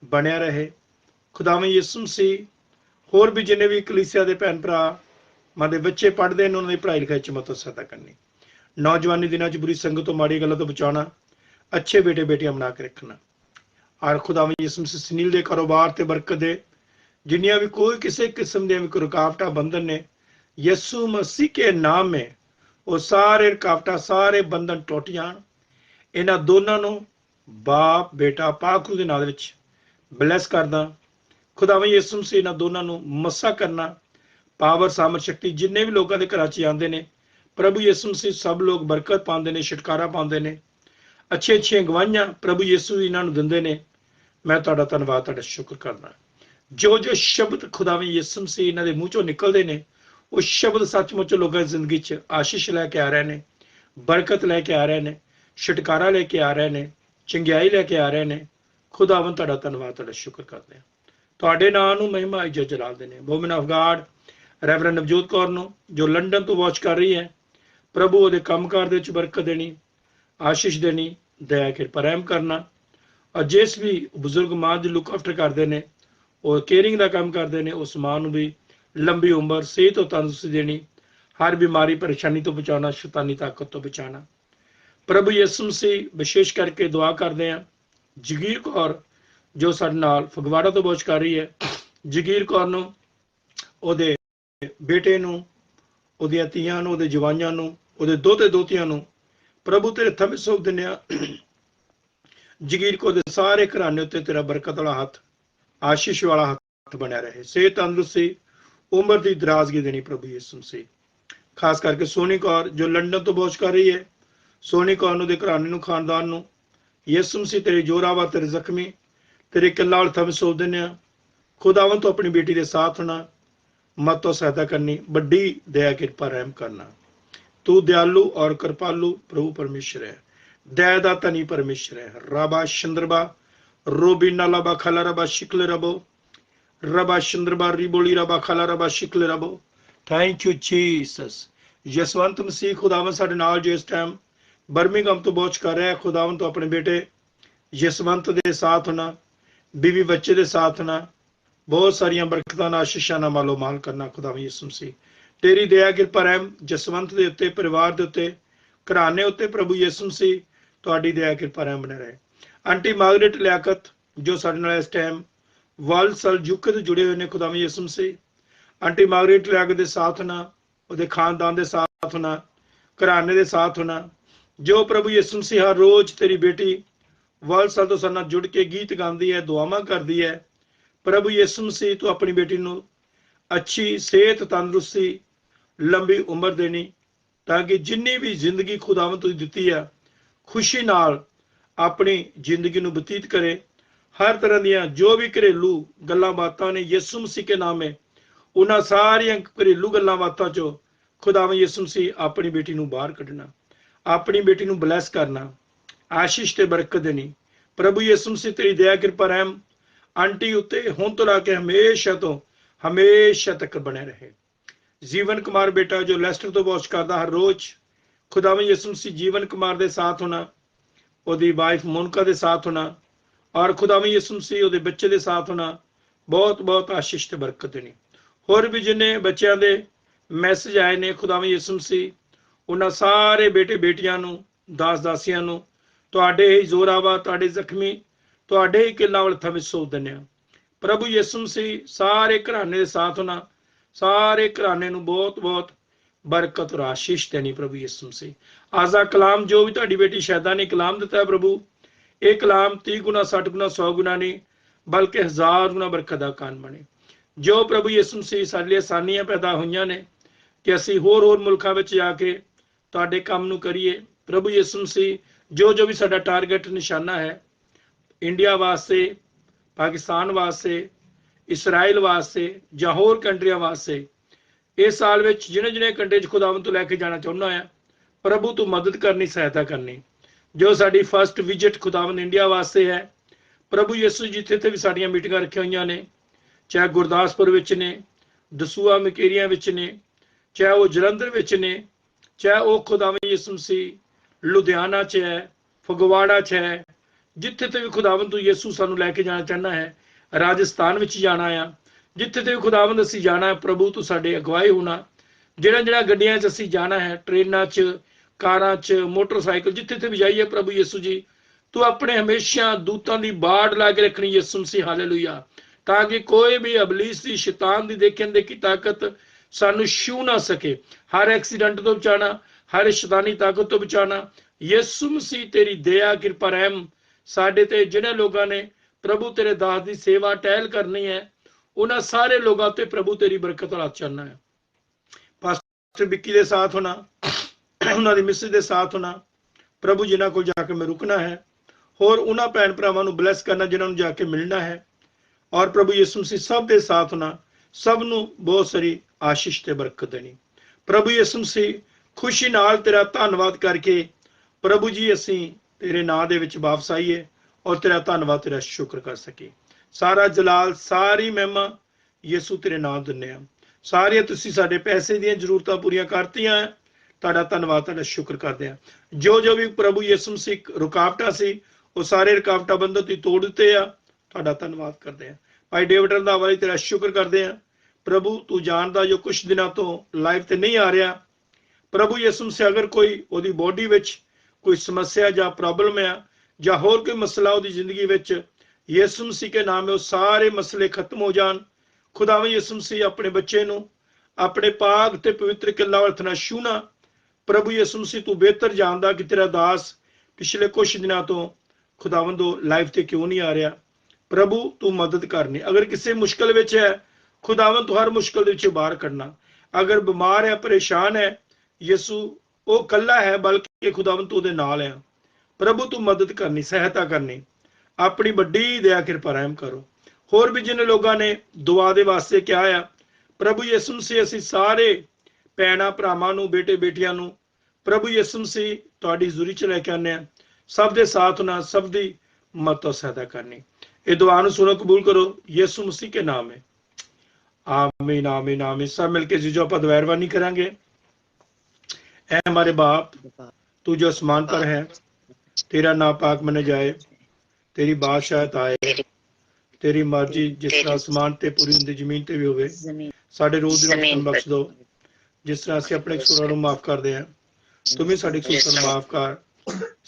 बनया रहे। खुदावंद यीशु मसीह होर भी जिन्हें भी कलीसिया के भैन भरा मां दे बच्चे पढ़ते हैं, उन्होंने पढ़ाई लिखाई च मदद सहायता करनी। नौजवानी दिनों च बुरी संगत तो माड़ी गलों तो बचाना, अच्छे बेटे बेटियां बना के रखना। और खुदावंद यीशु मसीह सुनील के कारोबार ते बरकत दे। जिन्नियां भी कोई किसी किस्म दी भी रुकावटां बंधन ने, यीशु मसीह के नाम में वो सारे रुकावटां सारे बंधन टुट जान। इन्हां दोनों नूं बाप बेटा पाक दे नाम विच ब्लैस करदा। खुदावंद यीशु मसीह इन्हां दोनों नूं मसा करना। पावर सामर्थ शक्ति जिन्ने भी लोगों के घर च आते हैं, प्रभु यीशु मसीह सब लोग बरकत पाते हैं, छुटकारा पाते हैं। अच्छी अच्छी गवाहियां प्रभु यीशु इन्हां नूं दिंदे ने। मैं तुहाडा धन्नवाद, तुहाडा शुक्र करना। जो जो शब्द खुदावंद यीशु मसीह इन्हां दे मूँह चों निकलदे ने, वो शब्द सचमुच लोगों की जिंदगी च आशीष लैके आ रहे हैं, बरकत लैके आ रहे हैं, छुटकारा लैके आ रहे हैं, चंगियाई लैके आ रहे हैं। खुदावंद तुहाडा धन्नवाद, तुहाडा शुक्र करते हैं। तुहाडे नाम नूं महिमा इज्जत जलाल देने। Woman of God reverend Navjot Kaur नूं जो लंडन तो वॉच कर रही है, प्रभु ਉਹਦੇ ਕੰਮਕਾਰ ਦੇ ਵਿੱਚ ਬਰਕਤ देनी, आशीष देनी, दया कृपा रहम करना। और जिस भी बुजुर्ग मां ਦੀ लुक आफ्टर करते हैं और केयरिंग का काम करते हैं, उस मां ਨੂੰ भी लंबी उम्र सेहत और तंदुरुस्ती देनी, हर बीमारी परेशानी तो बचाना, शैतानी ताकत तो बचाना। प्रभु यीशु मसीह विशेष करके दुआ करते हैं जगीर कौर जो साडे नाल फगवाड़ा तो वॉच कर रही है। जगीर कौर ਨੂੰ ਉਹਦੇ बेटे नूं, ਉਹਦੀਆਂ ਧੀਆਂ ਨੂੰ, ਉਹਦੇ ਜਵਾਈਆਂ ਨੂੰ, ਉਹਦੇ ਦੋਤੇ ਦੋਤੀਆਂ ਨੂੰ प्रभु तेरे हत्थां ਵਿੱਚ सौंप दिंदे आ। ਜਗੀਰ ਕੌਰ ਦੇ ਸਾਰੇ ਘਰਾਣੇ ਉੱਤੇ ਤੇਰਾ ਬਰਕਤ ਵਾਲਾ ਹੱਥ, ਆਸ਼ੀਸ਼ ਵਾਲਾ ਹੱਥ ਬਣਿਆ ਰਹੇ। ਸਿਹਤ ਤੰਦਰੁਸਤੀ, ਉਮਰ ਦੀ ਦਰਾਜ਼ਗੀ ਦੇਣੀ ਪ੍ਰਭੂ ਯਿਸੂ ਮਸੀਹ। ਖਾਸ ਕਰਕੇ ਸੋਨੀ ਕੌਰ ਜੋ ਲੰਡਨ ਤੋਂ ਬੋਝ ਕਰ ਰਹੀ ਹੈ, ਸੋਨੀ ਕੌਰ ਨੂੰ, ਦੇ ਘਰਾਣੇ ਨੂੰ, ਖਾਨਦਾਨ ਨੂੰ ਯਿਸੂ ਮਸੀਹ ਤੇਰੇ ਜੋਰਾਵਾ, ਤੇਰੇ ਜ਼ਖਮੀ, ਤੇਰੇ ਕਿੱਲਾ ਵਾਲ ਥੰਮ ਸੌਂਪ ਦਿੰਦੇ ਹਾਂ। खुदावन तो अपनी बेटी के साथ होना, मत तो सहायता करनी, बड़ी दया कृपा रहम करना। तू दयालु और कृपालु प्रभु परमेश्वर है, दया दा धनी परमेश्वर है। रबा चंद्रबा रोबी नालाबा खाला रबा शिकले रबो, रबा चंद्रबा रिबोली रबा खाला रबा शिकले रबो। Thank you Jesus. Jaswant Masih खुदावन साडे नाल जो इस टाइम बर्मिंघम तो पहुंच कर रहा है, खुदावन तो अपने बेटे जसवंत के साथ होना, बीवी बच्चे के साथ होना, बहुत सारिया बरकतां आशीषां नाल मालो माल करना। खुदावन यीशु मसीह तेरी दया कृपा रहम जसवंत के उत्ते, परिवार के उत्ते, घराने उत्ते प्रभु यीशु मसीह तुहाडी दया कृपा रहम बने रहे। आंटी मार्गरेट लियाकत जो साडे नाल इस टाइम वालसल यूके तो जुड़े हुए ने, खुदावन यीशु मसीह आंटी मार्गरेट लियाकत के साथ होना, उहदे खानदान के साथ होना, घराने के साथ होना, जो प्रभु यीशु मसीह हर रोज तेरी बेटी वालसल तो साडे नाल जुड़ के गीत गाती है, दुआवां करती है। प्रभु यीशु मसीह तू अपनी बेटी नू अच्छी सेहत, तंदुरुस्ती, लंबी उम्र देनी, ताकि जिन्नी भी जिंदगी खुदावन तू दिती है खुशी नाल अपनी जिंदगी नू बतीत करे। हर तरह दियां जो भी घरेलू गल्लां बातां ने यीशु मसीह के नाम में, उन्हां सारियां घरेलू गल्लां बातां चो खुदावन यीशु मसीह अपनी बेटी नू बाहर कढना, अपनी बेटी नू ब्लैस करना, आशीष ते बरकत देनी। प्रभु यीशु मसीह तेरी दया कृपा रहम आंटी उत्ते हुण तो लाके हमेशा तक बने रहे। जीवन कुमार बेटा जो लेस्टर तो वॉच करता हर रोज, खुदावन यीशु मसीह जीवन कुमार के साथ होना, ओदी वाइफ मोनिका के साथ होना, और खुदावन यीशु मसीह ओदे बच्चे के साथ होना, बहुत बहुत आशीष ते बरकत देनी। होर भी जिन्ने बच्चों के मैसेज आए ने, खुदावन यीशु मसीह उन्हां सारे बेटे बेटियां नू, दास दासियां नू तुहाडे ही जोरावा, तुहाडे जख्मी, तुहाडे ही किल्लां वाल थम्मे सौंप दिंदे हां। प्रभु यीशु मसीह सारे घराने के साथ होना, सारे घराने नू बहुत बहुत बरकत और आशीष देनी। प्रभु यीशु मसीह आजा कलाम जो भी तुहाडी बेटी शैदा ने कलाम दिता है प्रभु, ये कलाम 30 गुना 60 गुना 100 गुना नहीं बल्कि 1000 गुना बरकत दा कान बने। जो प्रभु यीशु मसीह साडे लई आसानियां पैदा होईयां ने कि असीं होर मुल्कां विच जाके तुहाडे काम नू करिए। प्रभु यीशु मसीह जो जो भी साडा टारगेट निशाना है, इंडिया वास्ते, पाकिस्तान वास्ते, इसराइल वास्ते, जां होर कंट्रियां वास्ते, इस साल में जिन्हें जिन्हें कंट्री खुदावन तो लैके जाना चाहुंदा है, प्रभु तू मदद करनी, सहायता करनी। जो साडी फर्स्ट विजिट खुदावन इंडिया वास्ते है, प्रभु यीशु जिथे भी साडियां मीटिंगां रखी हुई ने, चाहे गुरदासपुर विच ने, दसूआ मकेरिया विच ने, चाहे वो जलंधर विच ने, चाहे वो खुदावन यीशु मसीह लुधियाना च है, फगवाड़ा च है, जिथे ते भी खुदावन तू यीशु सानू लैके जाना चाहना है, राजस्थान विच जाना है, जिथे ते भी खुदावन असीं जाना है, प्रभु तू साडे अगवाई होना। जिहड़ा जिहड़ा गड्डियां च असीं जाना है, ट्रेनां च, कारां च, मोटरसाइकिल, जिथे ते भी जाइए प्रभु यीशु जी तू अपने हमेशा दूतां दी बाड़ ला के रखनी यीशु मसीह, हालेलुया, ताकि कोई भी अबलीस दी, शैतान दी देखण दे की ताकत सानू छू ना सके। हर एक्सीडेंट तो बचाना, हर शैतानी ताकत तो बचाना। यीशु मसीह तेरी दया कृपा रहम साडे ते जिन्हें लोगों ने प्रभु तेरे दास की सेवा टहल करनी है, उन्होंने सारे लोगों ते प्रभु तेरी बरकत हाथ चलना है। पास्टर बिक्की के साथ होना, उन्होंने मिसेज के साथ होना, प्रभु जिन्हों को जाके मैं रुकना है, और उन्होंने भैन भरावां नूं ब्लैस करना जिन्होंने जाके मिलना है, और प्रभु यीशु मसीह सब के साथ होना, सब नूं बहुत सारी आशीष ते बरकत देनी। प्रभु यीशु मसीह खुशी नाल तेरा धन्नवाद करके प्रभु जी असीं तेरे नां दे विच वापस आइए और तेरा धन्नवाद, तेरा शुक्र कर सके। सारा जलाल, सारी महिमा यीशु तेरे नाम दिन्ने आ। सारियां तुसीं साडे पैसे दीयां जरूरतां पूरीਆਂ करतीआं, तुहाडा धन्नवाद, तुहाडा शुक्र करदे आ। जो जो भी प्रभु यीशु मसीह रुकावटां सी, वो सारे रुकावटां बंधन तुसीं तोड़ दित्ते आ, तुहाडा धन्नवाद करदे आ। भाई डेविड रंधावा वाली तेरा शुक्र करदे आ। प्रभु तू जानदा जो कुछ दिनां तो लाइव ते नहीं आ रहा, प्रभु यीशु मसीह अगर कोई ओदी बॉडी विच कोई समस्या या प्रॉब्लम है या होर कोई मसला उसकी जिंदगी विच, यीशु मसीह के नाम में वो सारे मसले खत्म हो जान। खुदावन यीशु मसीह अपने बच्चे नूं अपने पाक ते पवित्र किल्ला हथ नाल छूना। प्रभु यीशु मसीह तू बेहतर जानदा कि तेरा दास पिछले कुछ दिनों तो खुदावंदो लाइफ ते क्यों नहीं आ रहा। प्रभु तू मदद करनी। अगर किसी मुश्किल विच है खुदावंद तू हर मुश्किल दे विचों बाहर करना। अगर बीमार है परेशान है यसू वो कल्ला है बल्कि खुदावंद तू उहदे नाल है। प्रभु तू मदद करनी सहायता करनी अपनी बड़ी दया कृपा रहम करो। होर भी जिन्हें लोगों ने दुआ दे वास्ते क्या है प्रभु यीशु मसीह असीं सारे भैणां भरावां नूं बेटे बेटियां नूं प्रभु यीशु मसीह तुहाडी हज़ूरी च लैके आने सब दे साथ होना सब दी मदद सहायता करनी। ये दुआ नूं सुनो कबूल करो यीशु मसीह के नाम में आमीन आमीन आमीन। सब मिलके जीजो आप दुआरवानी करेंगे। ऐ हमारे बाप तू जो आसमान पर है तेरा नाम पाक मने जाए तेरी बादशाहत आए तेरी मर्जी जिस तरह आसमान ते पूरी हुंदी जमीन ते भी होवे। साडे रोज दी रोटी बख्श दो जिस तरह असीं अपने कसूरां नूं माफ करदे हां तुम भी साडे कसूरां नूं माफ कर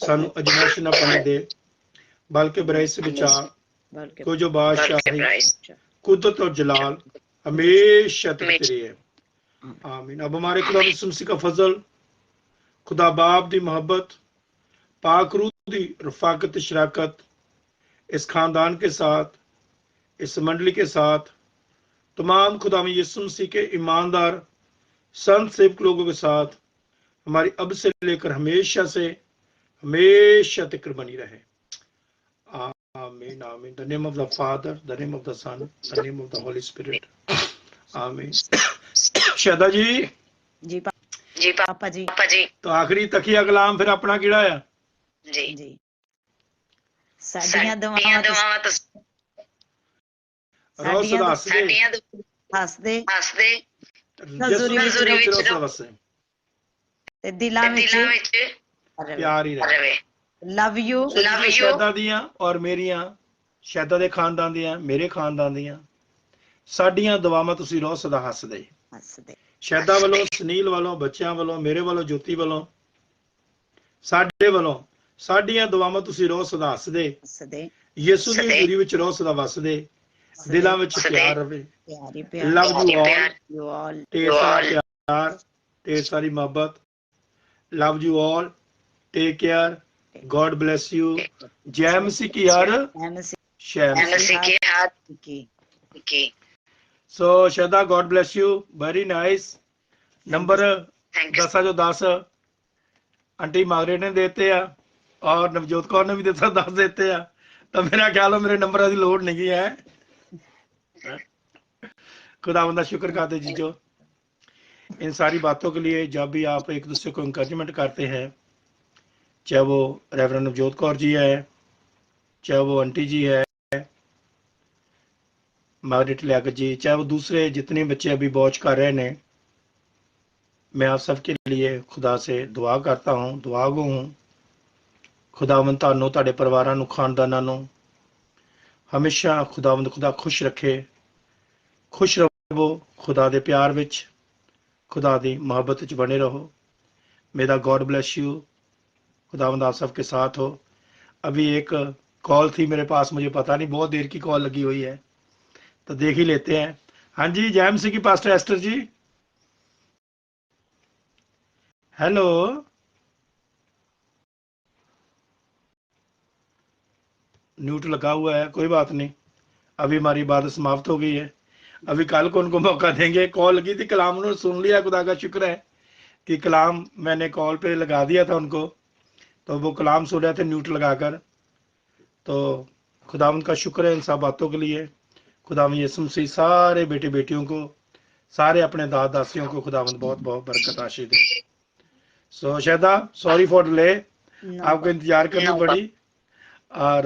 सानू अजमाइश ना पाने दे बल्कि बुराई से बचा को जो बादशाही कुदरत और जलाल हमेशा तक तेरी है आमीन। अब हमारे खुदा यीशु मसीह का फजल खुदा बाप दी मोहब्बत पाक रूह दी रफाकत शराकत इस खानदान के साथ इस मंडली के साथ तमाम खुदा यीशु मसीह के ईमानदार संत सेवक लोगों के साथ हमारी अब से लेकर हमेशा से हमेशा तक बनी रहे आमीन आमीन। The name of the father the name of the son the name of the holy spirit आमीन। शहदा जी पापा जी तो आखिरी तकिया कलाम फिर अपना किड़ा है जी साडियां दुआवां रोज हसदे हसदे ते दिलां विच प्यार ही रहे। लव यू शहदा दियां और मेरियां शहदा दे खानदान दियां मेरे खानदान दियां साडियां दुआवां तुसीं रोज सदा हसदे शहदा वालों सुनील वालों बच्चों वालों मेरे वालों ज्योति वालों साडे वालों साडियां दुआवां तुसीं रोज सदा हसदे यीशु दी हज़ूरी विच रोज सदा वसदे दिलां विच प्यार रवे। लव यू ऑल ढेर सारा प्यार ढेर सारी मोहब्बत। Love you all take care God bless you. जय मसीह की हर सो शहदा God bless you very nice. Number 10 जो 10 आंटी मागरे ने देते हैं और नवजोत कौर ने भी देता 10 देते हैं तो मेरा ख्याल है मेरे नंबर की लोड नहीं है। खुदा बंदा शुक्र करते जीजो इन सारी बातों के लिए। जब भी आप एक दूसरे को इंकरेजमेंट करते हैं चाहे वो रेवरेंड नवजोत कौर जी है चाहे वो आंटी जी है मार्गरेट लियाकत जी चाहे वो दूसरे जितने बच्चे अभी वॉच कर रहे हैं मैं आप सबके लिए खुदा से दुआ करता हूँ दुआ गो हूँ खुदावंद तुहानू तुहाडे परिवारां नू खानदानां नू हमेशा खुदावंद खुदा खुश रखे खुश रहो खुदा दे प्यार विच खुदा दी मोहब्बत च बने रहो। मेरा गॉड ब्लेस यू खुदावंद आप सबके साथ हो। अभी एक कॉल थी मेरे पास मुझे पता नहीं बहुत देर की कॉल लगी हुई है तो देख ही लेते हैं। हाँ जी जय मसीह की पास्टर एस्टर जी हेलो म्यूट लगा हुआ है कोई बात नहीं अभी हमारी इबादत समाप्त हो गई है। अभी कल को उनको मौका देंगे। कॉल लगी थी कलाम उन्होंने सुन लिया खुदा का शुक्र है कि कलाम मैंने कॉल पे लगा दिया था उनको तो वो कलाम सुन रहे थे म्यूट लगाकर। तो खुदावंद का शुक्र है इन सब बातों के लिए। खुदावंद यीशु मसीह सारे बेटे बेटियों को सारे अपने दास दासियों को खुदावंद बहुत बहुत बरकत आशीष दे। सो शहदा सॉरी फॉर डिले आपको इंतजार करनी पड़ी और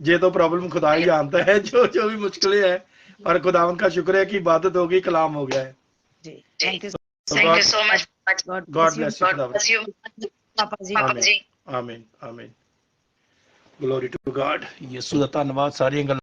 ये तो प्रॉब्लम खुदा ही जानता है जो जो भी मुश्किलें है और खुदावंद का शुक्र है कि इबादत हो गई कलाम हो गया है। Thank you so much God bless you पापा जी आमीन आमीन ग्लोरी टू गॉड। यीशु दा धन्यवाद सारियां